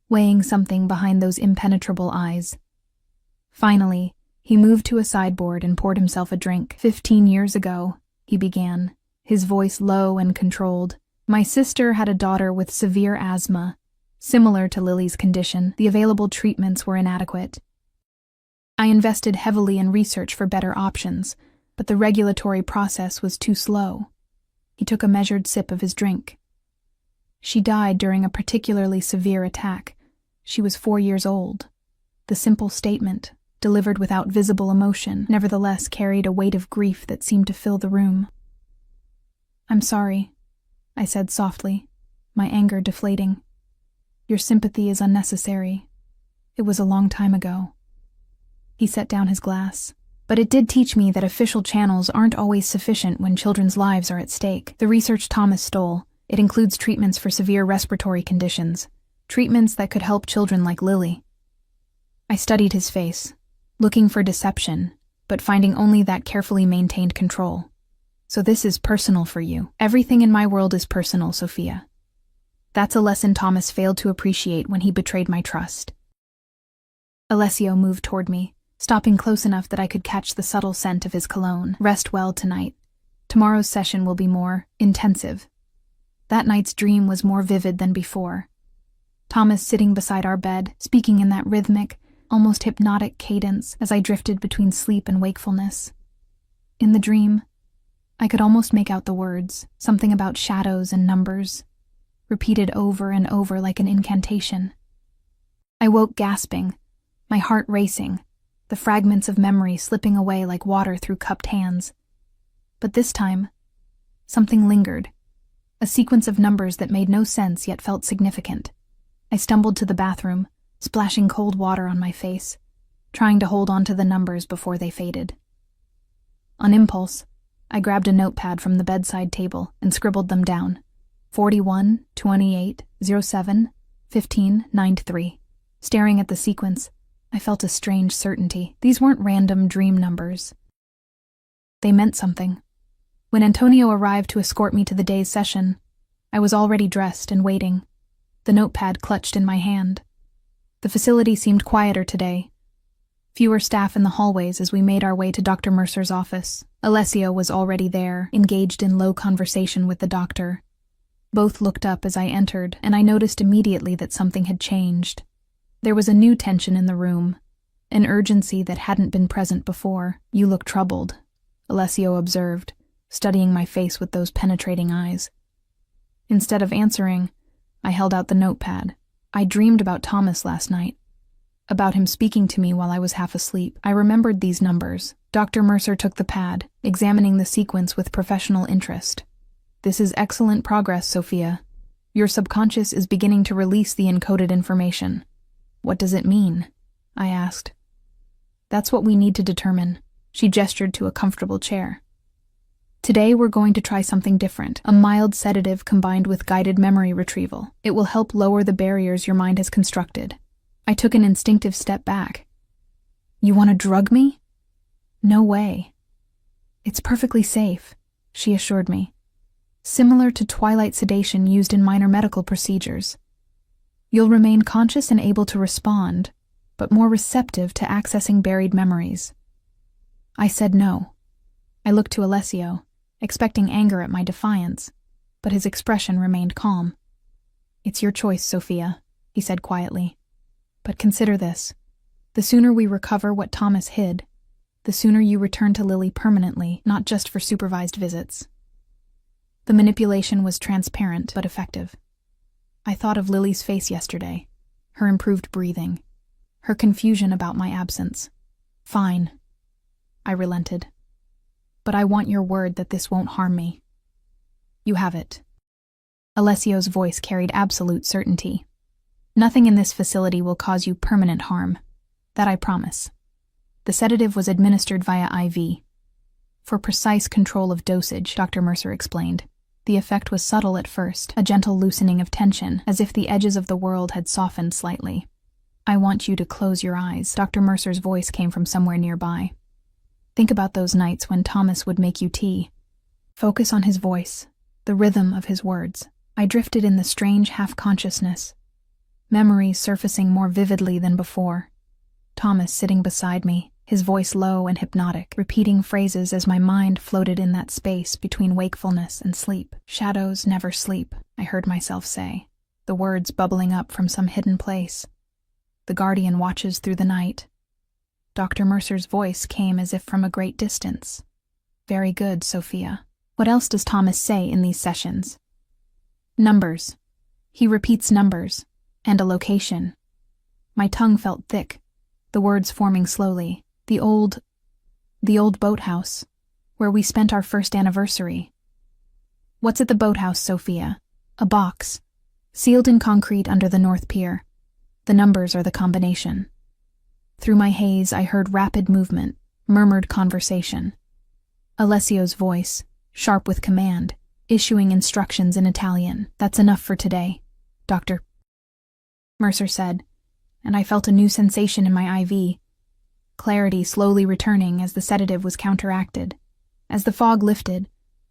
weighing something behind those impenetrable eyes. Finally, he moved to a sideboard and poured himself a drink. 15 years ago, he began, his voice low and controlled. My sister had a daughter with severe asthma, similar to Lily's condition. The available treatments were inadequate. I invested heavily in research for better options, but the regulatory process was too slow. He took a measured sip of his drink. She died during a particularly severe attack. She was 4 years old. The simple statement, delivered without visible emotion, nevertheless carried a weight of grief that seemed to fill the room. I'm sorry, I said softly, my anger deflating. Your sympathy is unnecessary. It was a long time ago. He set down his glass. But it did teach me that official channels aren't always sufficient when children's lives are at stake. The research Thomas stole, it includes treatments for severe respiratory conditions, treatments that could help children like Lily. I studied his face, looking for deception, but finding only that carefully maintained control. So this is personal for you. Everything in my world is personal, Sophia. That's a lesson Thomas failed to appreciate when he betrayed my trust. Alessio moved toward me, stopping close enough that I could catch the subtle scent of his cologne. Rest well tonight. Tomorrow's session will be more intensive. That night's dream was more vivid than before. Thomas sitting beside our bed, speaking in that rhythmic, almost hypnotic cadence as I drifted between sleep and wakefulness. In the dream, I could almost make out the words, something about shadows and numbers, repeated over and over like an incantation. I woke gasping, my heart racing, the fragments of memory slipping away like water through cupped hands. But this time, something lingered, a sequence of numbers that made no sense yet felt significant. I stumbled to the bathroom, splashing cold water on my face, trying to hold on to the numbers before they faded. On impulse, I grabbed a notepad from the bedside table and scribbled them down. 41, 28, 07, 15, 93. Staring at the sequence, I felt a strange certainty. These weren't random dream numbers. They meant something. When Antonio arrived to escort me to the day's session, I was already dressed and waiting, the notepad clutched in my hand. The facility seemed quieter today. Fewer staff in the hallways as we made our way to Dr. Mercer's office. Alessio was already there, engaged in low conversation with the doctor. Both looked up as I entered, and I noticed immediately that something had changed. There was a new tension in the room, an urgency that hadn't been present before. "You look troubled," Alessio observed, studying my face with those penetrating eyes. Instead of answering, I held out the notepad. I dreamed about Thomas last night, about him speaking to me while I was half asleep. I remembered these numbers. Dr. Mercer took the pad, examining the sequence with professional interest. "This is excellent progress, Sophia. Your subconscious is beginning to release the encoded information." "What does it mean?" I asked. "That's what we need to determine." She gestured to a comfortable chair. "Today we're going to try something different, a mild sedative combined with guided memory retrieval. It will help lower the barriers your mind has constructed." I took an instinctive step back. "You want to drug me?" "No way." "It's perfectly safe," she assured me. "Similar to twilight sedation used in minor medical procedures. You'll remain conscious and able to respond, but more receptive to accessing buried memories." I said no. I looked to Alessio, expecting anger at my defiance, but his expression remained calm. "It's your choice, Sophia," he said quietly. "But consider this. The sooner we recover what Thomas hid, the sooner you return to Lily permanently, not just for supervised visits." The manipulation was transparent but effective. I thought of Lily's face yesterday, her improved breathing, her confusion about my absence. "Fine," I relented. "But I want your word that this won't harm me." "You have it." Alessio's voice carried absolute certainty. "Nothing in this facility will cause you permanent harm. That I promise." The sedative was administered via IV. For precise control of dosage, Dr. Mercer explained. The effect was subtle at first, a gentle loosening of tension, as if the edges of the world had softened slightly. "I want you to close your eyes." Dr. Mercer's voice came from somewhere nearby. "Think about those nights when Thomas would make you tea. Focus on his voice, the rhythm of his words." I drifted in the strange half-consciousness, memories surfacing more vividly than before. Thomas sitting beside me, his voice low and hypnotic, repeating phrases as my mind floated in that space between wakefulness and sleep. "Shadows never sleep," I heard myself say, the words bubbling up from some hidden place. "The guardian watches through the night." Dr. Mercer's voice came as if from a great distance. "Very good, Sophia. What else does Thomas say in these sessions?" "Numbers. He repeats numbers, and a location." My tongue felt thick, the words forming slowly. The old boathouse, where we spent our first anniversary." "What's at the boathouse, Sophia?" "A box, sealed in concrete under the North Pier. The numbers are the combination." Through my haze, I heard rapid movement, murmured conversation. Alessio's voice, sharp with command, issuing instructions in Italian. "That's enough for today, Dr. Mercer said, and I felt a new sensation in my IV. Clarity slowly returning as the sedative was counteracted. As the fog lifted,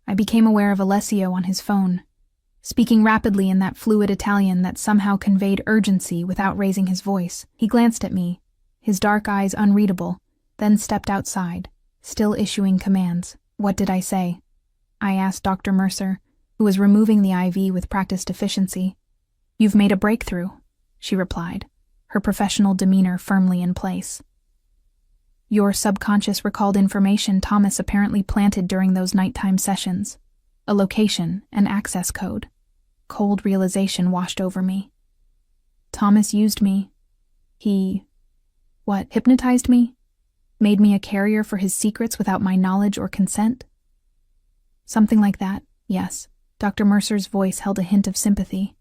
I became aware of Alessio on his phone, speaking rapidly in that fluid Italian that somehow conveyed urgency without raising his voice. He glanced at me, his dark eyes unreadable, then stepped outside, still issuing commands. What did I say? I asked Dr. Mercer, who was removing the IV with practiced efficiency. You've made a breakthrough, she replied, her professional demeanor firmly in place. Your subconscious recalled information Thomas apparently planted during those nighttime sessions. A location, an access code. Cold realization washed over me. Thomas used me. He... hypnotized me? Made me a carrier for his secrets without my knowledge or consent? Something like that, yes. Dr. Mercer's voice held a hint of sympathy.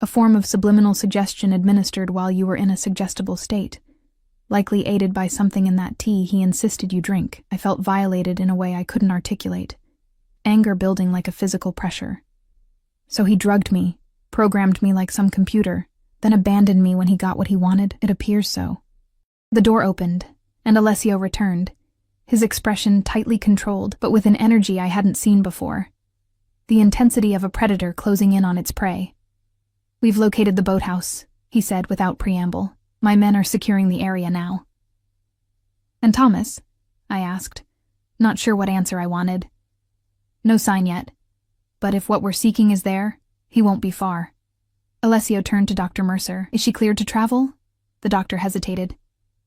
A form of subliminal suggestion administered while you were in a suggestible state. Likely aided by something in that tea he insisted you drink. I felt violated in a way I couldn't articulate. Anger building like a physical pressure. So he drugged me, programmed me like some computer, then abandoned me when he got what he wanted. It appears so. The door opened, and Alessio returned, his expression tightly controlled, but with an energy I hadn't seen before. The intensity of a predator closing in on its prey. We've located the boathouse, he said without preamble. My men are securing the area now. And Thomas? I asked, not sure what answer I wanted. No sign yet. But if what we're seeking is there, he won't be far. Alessio turned to Dr. Mercer. Is she cleared to travel? The doctor hesitated.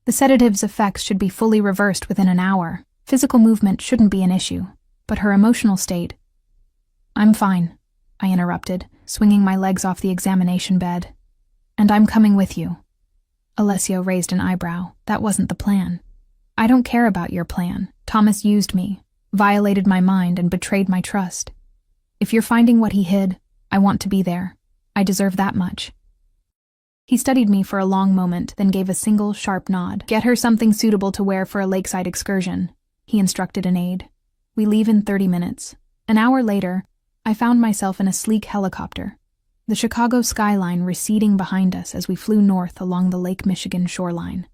The sedative's effects should be fully reversed within an hour. Physical movement shouldn't be an issue, but her emotional state... I'm fine, I interrupted, swinging my legs off the examination bed. And I'm coming with you. Alessio raised an eyebrow. That wasn't the plan. I don't care about your plan. Thomas used me, violated my mind, and betrayed my trust. If you're finding what he hid, I want to be there. I deserve that much. He studied me for a long moment, then gave a single, sharp nod. Get her something suitable to wear for a lakeside excursion, he instructed an aide. We leave in 30 minutes. An hour later, I found myself in a sleek helicopter, the Chicago skyline receding behind us as we flew north along the Lake Michigan shoreline.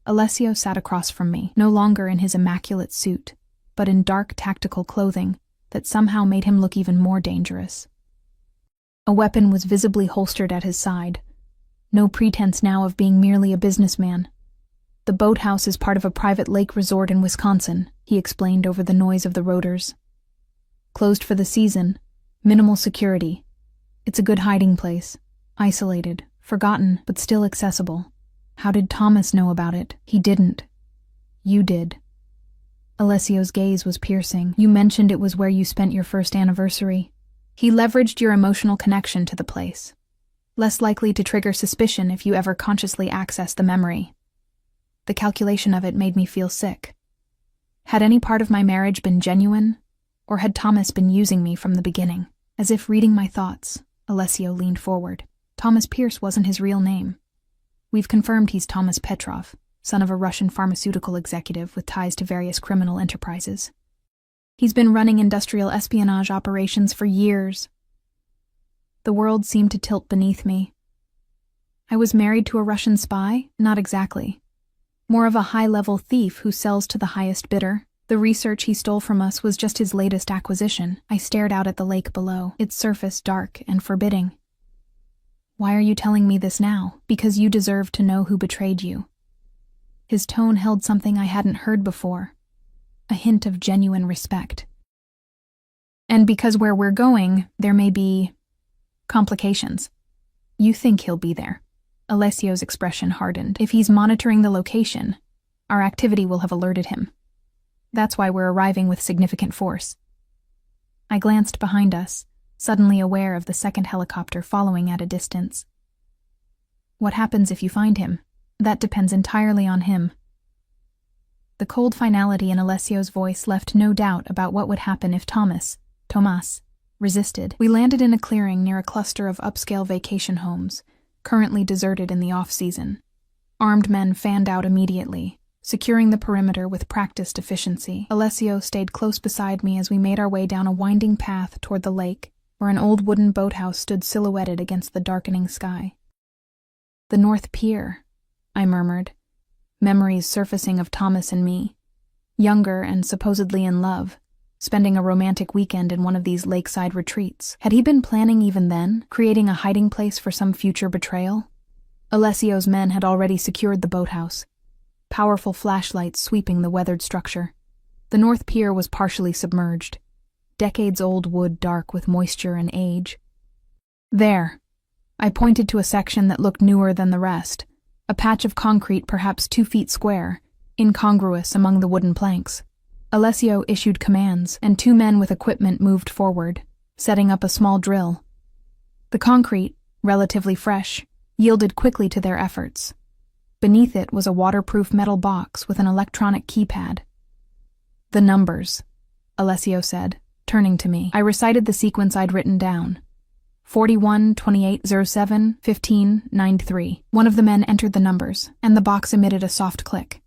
Alessio sat across from me, no longer in his immaculate suit, but in dark tactical clothing that somehow made him look even more dangerous. A weapon was visibly holstered at his side. No pretense now of being merely a businessman. The boathouse is part of a private lake resort in Wisconsin, he explained over the noise of the rotors. Closed for the season, minimal security. It's a good hiding place. Isolated, forgotten, but still accessible. How did Thomas know about it? He didn't. You did. Alessio's gaze was piercing. You mentioned it was where you spent your first anniversary. He leveraged your emotional connection to the place. Less likely to trigger suspicion if you ever consciously access the memory. The calculation of it made me feel sick. Had any part of my marriage been genuine, or had Thomas been using me from the beginning? As if reading my thoughts, Alessio leaned forward. Thomas Pierce wasn't his real name. We've confirmed he's Thomas Petrov, son of a Russian pharmaceutical executive with ties to various criminal enterprises. He's been running industrial espionage operations for years. The world seemed to tilt beneath me. I was married to a Russian spy? Not exactly. More of a high-level thief who sells to the highest bidder. The research he stole from us was just his latest acquisition. I stared out at the lake below, its surface dark and forbidding. Why are you telling me this now? Because you deserve to know who betrayed you. His tone held something I hadn't heard before. A hint of genuine respect. And because where we're going, there may be... complications. You think he'll be there. Alessio's expression hardened. If he's monitoring the location, our activity will have alerted him. That's why we're arriving with significant force. I glanced behind us, suddenly aware of the second helicopter following at a distance. What happens if you find him? That depends entirely on him. The cold finality in Alessio's voice left no doubt about what would happen if Tomas, resisted. We landed in a clearing near a cluster of upscale vacation homes, currently deserted in the off-season. Armed men fanned out immediately, securing the perimeter with practiced efficiency. Alessio stayed close beside me as we made our way down a winding path toward the lake, where an old wooden boathouse stood silhouetted against the darkening sky. The North Pier, I murmured, memories surfacing of Thomas and me, younger and supposedly in love, spending a romantic weekend in one of these lakeside retreats. Had he been planning even then, creating a hiding place for some future betrayal? Alessio's men had already secured the boathouse. powerful flashlights sweeping the weathered structure. The north pier was partially submerged, decades-old wood dark with moisture and age. There, I pointed to a section that looked newer than the rest, a patch of concrete perhaps 2 feet square, incongruous among the wooden planks. Alessio issued commands, and 2 men with equipment moved forward, setting up a small drill. The concrete, relatively fresh, yielded quickly to their efforts. Beneath it was a waterproof metal box with an electronic keypad. "The numbers," Alessio said, turning to me. I recited the sequence I'd written down. 41, 28, 07, 15, 93. One of the men entered the numbers, and the box emitted a soft click.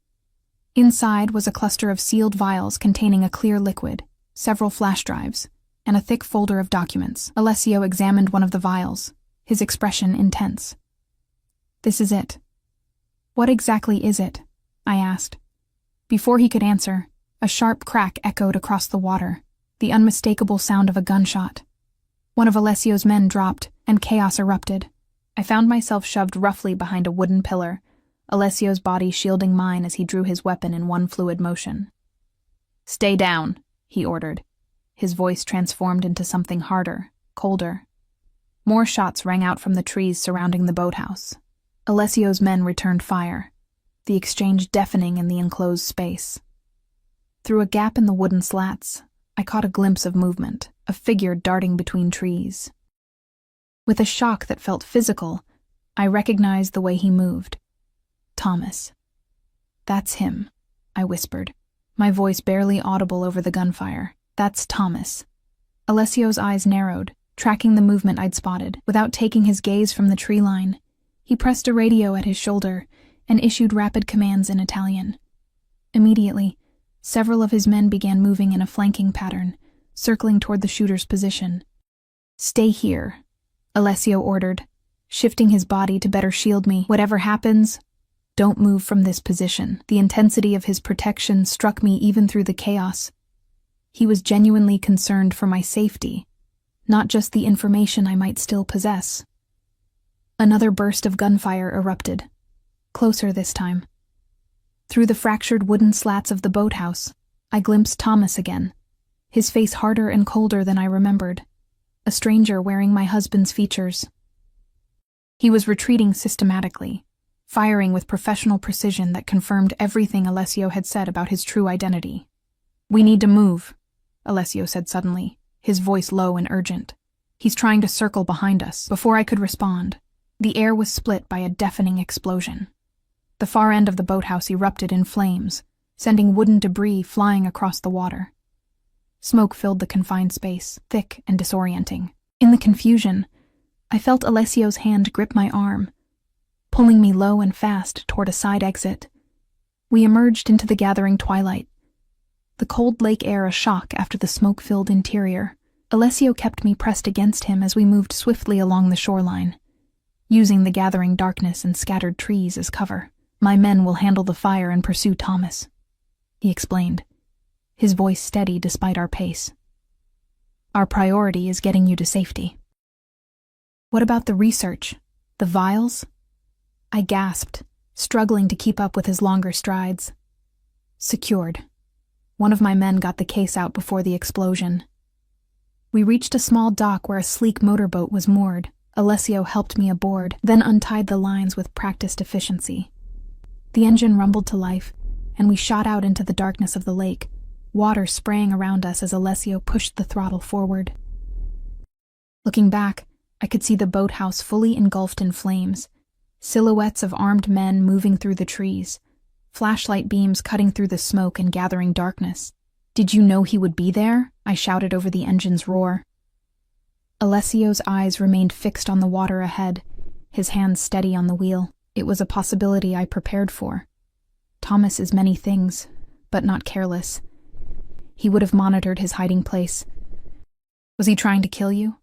Inside was a cluster of sealed vials containing a clear liquid, several flash drives, and a thick folder of documents. Alessio examined one of the vials, his expression intense. "This is it." "What exactly is it?" I asked. Before he could answer, a sharp crack echoed across the water, the unmistakable sound of a gunshot. One of Alessio's men dropped, and chaos erupted. I found myself shoved roughly behind a wooden pillar, Alessio's body shielding mine as he drew his weapon in one fluid motion. "Stay down," he ordered. His voice transformed into something harder, colder. More shots rang out from the trees surrounding the boathouse. Alessio's men returned fire, the exchange deafening in the enclosed space. Through a gap in the wooden slats, I caught a glimpse of movement, a figure darting between trees. With a shock that felt physical, I recognized the way he moved. Thomas. "That's him," I whispered, my voice barely audible over the gunfire. "That's Thomas." Alessio's eyes narrowed, tracking the movement I'd spotted. Without taking his gaze from the tree line, he pressed a radio at his shoulder and issued rapid commands in Italian. Immediately, several of his men began moving in a flanking pattern, circling toward the shooter's position. "Stay here," Alessio ordered, shifting his body to better shield me. "Whatever happens, don't move from this position." The intensity of his protection struck me even through the chaos. He was genuinely concerned for my safety, not just the information I might still possess. Another burst of gunfire erupted, closer this time. Through the fractured wooden slats of the boathouse, I glimpsed Thomas again, his face harder and colder than I remembered, a stranger wearing my husband's features. He was retreating systematically, firing with professional precision that confirmed everything Alessio had said about his true identity. "We need to move," Alessio said suddenly, his voice low and urgent. "He's trying to circle behind us." Before I could respond, the air was split by a deafening explosion. The far end of the boathouse erupted in flames, sending wooden debris flying across the water. Smoke filled the confined space, thick and disorienting. In the confusion, I felt Alessio's hand grip my arm, pulling me low and fast toward a side exit. We emerged into the gathering twilight, the cold lake air a shock after the smoke-filled interior. Alessio kept me pressed against him as we moved swiftly along the shoreline, using the gathering darkness and scattered trees as cover. "My men will handle the fire and pursue Thomas," he explained, his voice steady despite our pace. "Our priority is getting you to safety." "What about the research? The vials?" I gasped, struggling to keep up with his longer strides. "Secured. One of my men got the case out before the explosion." We reached a small dock where a sleek motorboat was moored. Alessio helped me aboard, then untied the lines with practiced efficiency. The engine rumbled to life, and we shot out into the darkness of the lake, water spraying around us as Alessio pushed the throttle forward. Looking back, I could see the boathouse fully engulfed in flames, silhouettes of armed men moving through the trees, flashlight beams cutting through the smoke and gathering darkness. "Did you know he would be there?" I shouted over the engine's roar. Alessio's eyes remained fixed on the water ahead, his hands steady on the wheel. It was a possibility I prepared for. Thomas is many things, but not careless. He would have monitored his hiding place. "Was he trying to kill you?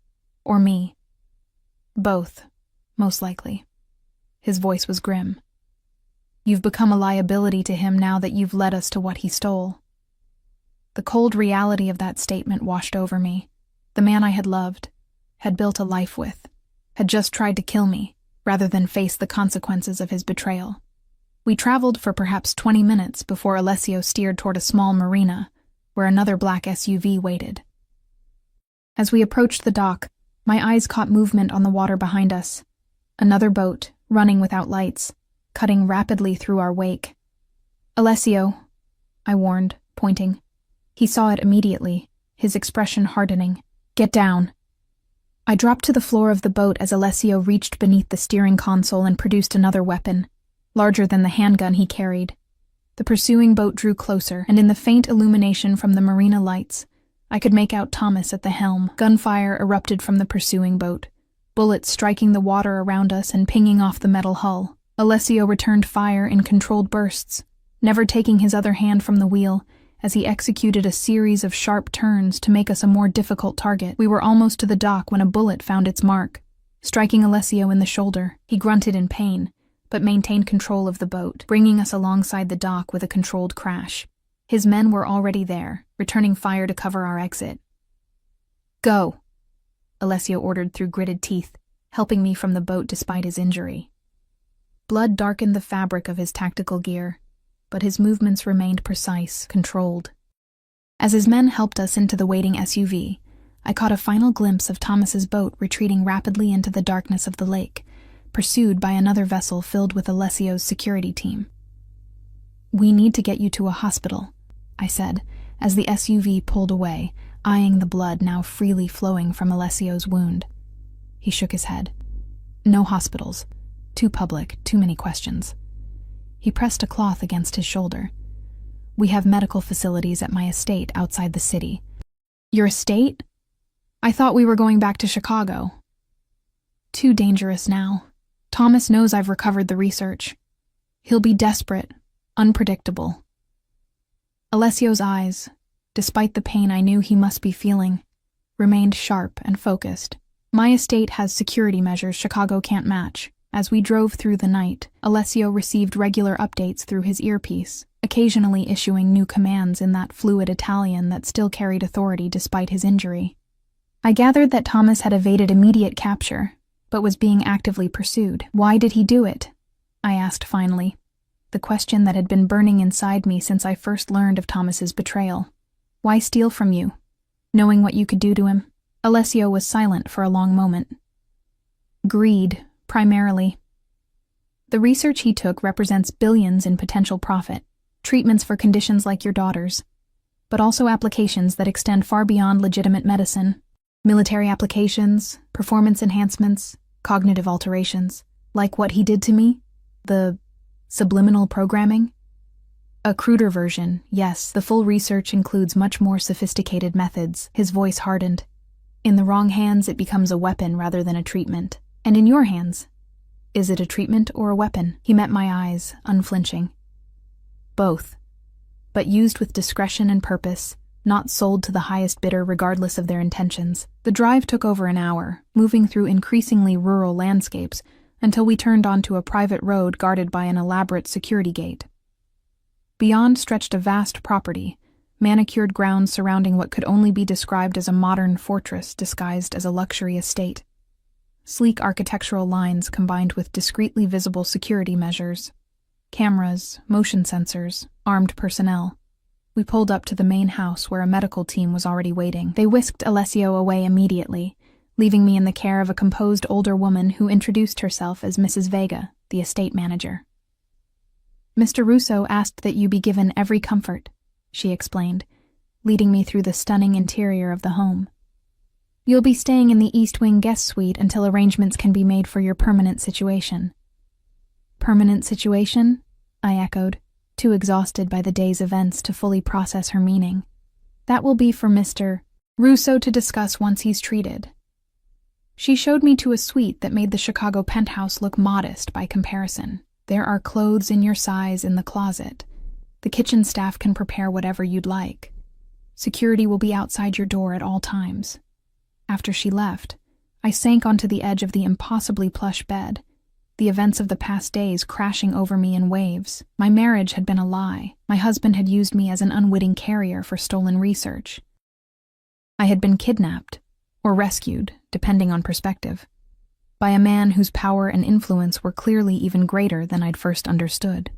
Or me?" "Both, most likely." His voice was grim. "You've become a liability to him now that you've led us to what he stole." The cold reality of that statement washed over me. The man I had loved, had built a life with, had just tried to kill me, rather than face the consequences of his betrayal. We traveled for perhaps 20 minutes before Alessio steered toward a small marina, where another black SUV waited. As we approached the dock, my eyes caught movement on the water behind us. Another boat, running without lights, cutting rapidly through our wake. "Alessio," I warned, pointing. He saw it immediately, his expression hardening. "Get down." I dropped to the floor of the boat as Alessio reached beneath the steering console and produced another weapon, larger than the handgun he carried. The pursuing boat drew closer, and in the faint illumination from the marina lights, I could make out Thomas at the helm. Gunfire erupted from the pursuing boat, bullets striking the water around us and pinging off the metal hull. Alessio returned fire in controlled bursts, never taking his other hand from the wheel, as he executed a series of sharp turns to make us a more difficult target. We were almost to the dock when a bullet found its mark, striking Alessio in the shoulder. He grunted in pain, but maintained control of the boat, bringing us alongside the dock with a controlled crash. His men were already there, returning fire to cover our exit. "Go," Alessio ordered through gritted teeth, helping me from the boat despite his injury. Blood darkened the fabric of his tactical gear, but his movements remained precise, controlled. As his men helped us into the waiting SUV, I caught a final glimpse of Thomas's boat retreating rapidly into the darkness of the lake, pursued by another vessel filled with Alessio's security team. "We need to get you to a hospital," I said, as the SUV pulled away, eyeing the blood now freely flowing from Alessio's wound. He shook his head. "No hospitals. Too public, too many questions." He pressed a cloth against his shoulder. "We have medical facilities at my estate outside the city." "Your estate? I thought we were going back to Chicago." "Too dangerous now. Thomas knows I've recovered the research. He'll be desperate, unpredictable." Alessio's eyes, despite the pain I knew he must be feeling, remained sharp and focused. "My estate has security measures Chicago can't match." As we drove through the night, Alessio received regular updates through his earpiece, occasionally issuing new commands in that fluid Italian that still carried authority despite his injury. I gathered that Thomas had evaded immediate capture, but was being actively pursued. "Why did he do it?" I asked finally, the question that had been burning inside me since I first learned of Thomas's betrayal. "Why steal from you, knowing what you could do to him?" Alessio was silent for a long moment. "Greed, primarily. The research he took represents billions in potential profit, treatments for conditions like your daughter's, but also applications that extend far beyond legitimate medicine. Military applications, performance enhancements, cognitive alterations, like what he did to me, the subliminal programming. A cruder version, yes, the full research includes much more sophisticated methods." His voice hardened. "In the wrong hands, it becomes a weapon rather than a treatment. And in your hands, is it a treatment or a weapon?" He met my eyes, unflinching. "Both, but used with discretion and purpose, not sold to the highest bidder regardless of their intentions." The drive took over an hour, moving through increasingly rural landscapes until we turned onto a private road guarded by an elaborate security gate. Beyond stretched a vast property, manicured grounds surrounding what could only be described as a modern fortress disguised as a luxury estate. Sleek architectural lines combined with discreetly visible security measures. Cameras, motion sensors, armed personnel. We pulled up to the main house where a medical team was already waiting. They whisked Alessio away immediately, leaving me in the care of a composed older woman who introduced herself as Mrs. Vega, the estate manager. "Mr. Russo asked that you be given every comfort," she explained, leading me through the stunning interior of the home. "You'll be staying in the East Wing guest suite until arrangements can be made for your permanent situation." "Permanent situation?" I echoed, too exhausted by the day's events to fully process her meaning. "That will be for Mr. Russo to discuss once he's treated." She showed me to a suite that made the Chicago penthouse look modest by comparison. "There are clothes in your size in the closet. The kitchen staff can prepare whatever you'd like. Security will be outside your door at all times." After she left, I sank onto the edge of the impossibly plush bed, the events of the past days crashing over me in waves. My marriage had been a lie. My husband had used me as an unwitting carrier for stolen research. I had been kidnapped, or rescued, depending on perspective, by a man whose power and influence were clearly even greater than I'd first understood.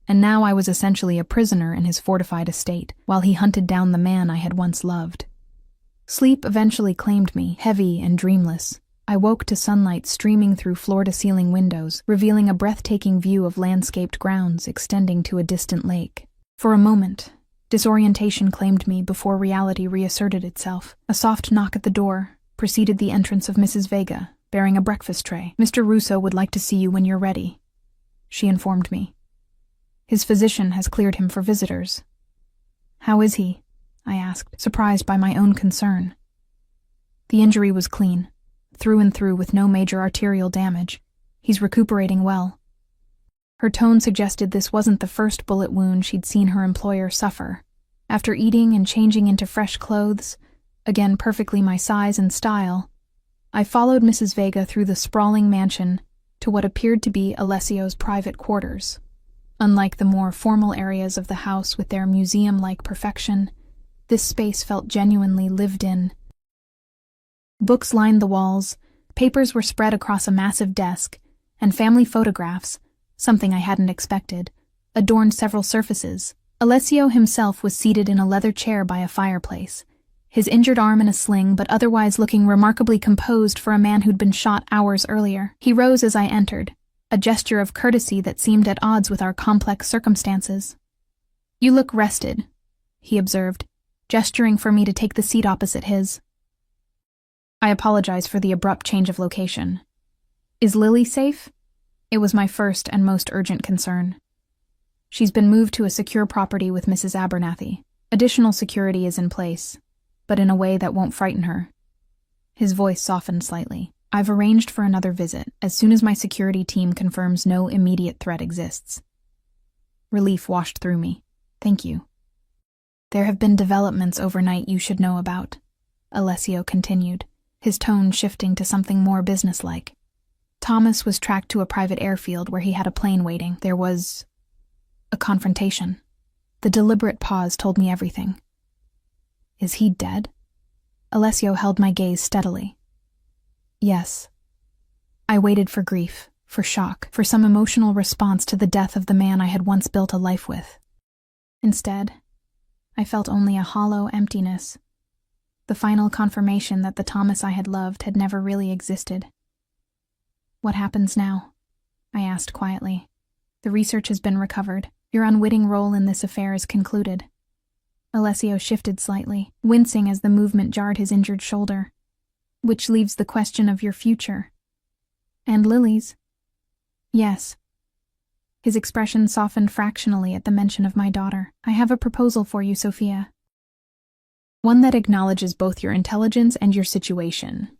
and now I was essentially a prisoner in his fortified estate, while he hunted down the man I had once loved. Sleep eventually claimed me, heavy and dreamless. I woke to sunlight streaming through floor-to-ceiling windows, revealing a breathtaking view of landscaped grounds extending to a distant lake. For a moment, disorientation claimed me before reality reasserted itself. A soft knock at the door preceded the entrance of Mrs. Vega, bearing a breakfast tray. "Mr. Russo would like to see you when you're ready," she informed me. "His physician has cleared him for visitors." "How is he?" I asked, surprised by my own concern. "The injury was clean, through and through, with no major arterial damage. He's recuperating well." Her tone suggested this wasn't the first bullet wound she'd seen her employer suffer. After eating and changing into fresh clothes, again perfectly my size and style, I followed Mrs. Vega through the sprawling mansion to what appeared to be Alessio's private quarters. Unlike the more formal areas of the house with their museum-like perfection, this space felt genuinely lived in. Books lined the walls, papers were spread across a massive desk, and family photographs, something I hadn't expected, adorned several surfaces. Alessio himself was seated in a leather chair by a fireplace, his injured arm in a sling, but otherwise looking remarkably composed for a man who'd been shot hours earlier. He rose as I entered, a gesture of courtesy that seemed at odds with our complex circumstances. "You look rested," he observed, gesturing for me to take the seat opposite his. I apologize for the abrupt change of location. "Is Lily safe?" It was my first and most urgent concern. "She's been moved to a secure property with Mrs. Abernathy. Additional security is in place, but in a way that won't frighten her." His voice softened slightly. "I've arranged for another visit as soon as my security team confirms no immediate threat exists." Relief washed through me. "Thank you." "There have been developments overnight you should know about," Alessio continued, his tone shifting to something more businesslike. "Thomas was tracked to a private airfield where he had a plane waiting. There was a confrontation." The deliberate pause told me everything. "Is he dead?" Alessio held my gaze steadily. "Yes." I waited for grief, for shock, for some emotional response to the death of the man I had once built a life with. Instead, I felt only a hollow emptiness, the final confirmation that the Thomas I had loved had never really existed. "What happens now?" I asked quietly. "The research has been recovered. Your unwitting role in this affair is concluded." Alessio shifted slightly, wincing as the movement jarred his injured shoulder. "Which leaves the question of your future." "And Lily's?" "Yes." His expression softened fractionally at the mention of my daughter. "I have a proposal for you, Sophia. One that acknowledges both your intelligence and your situation.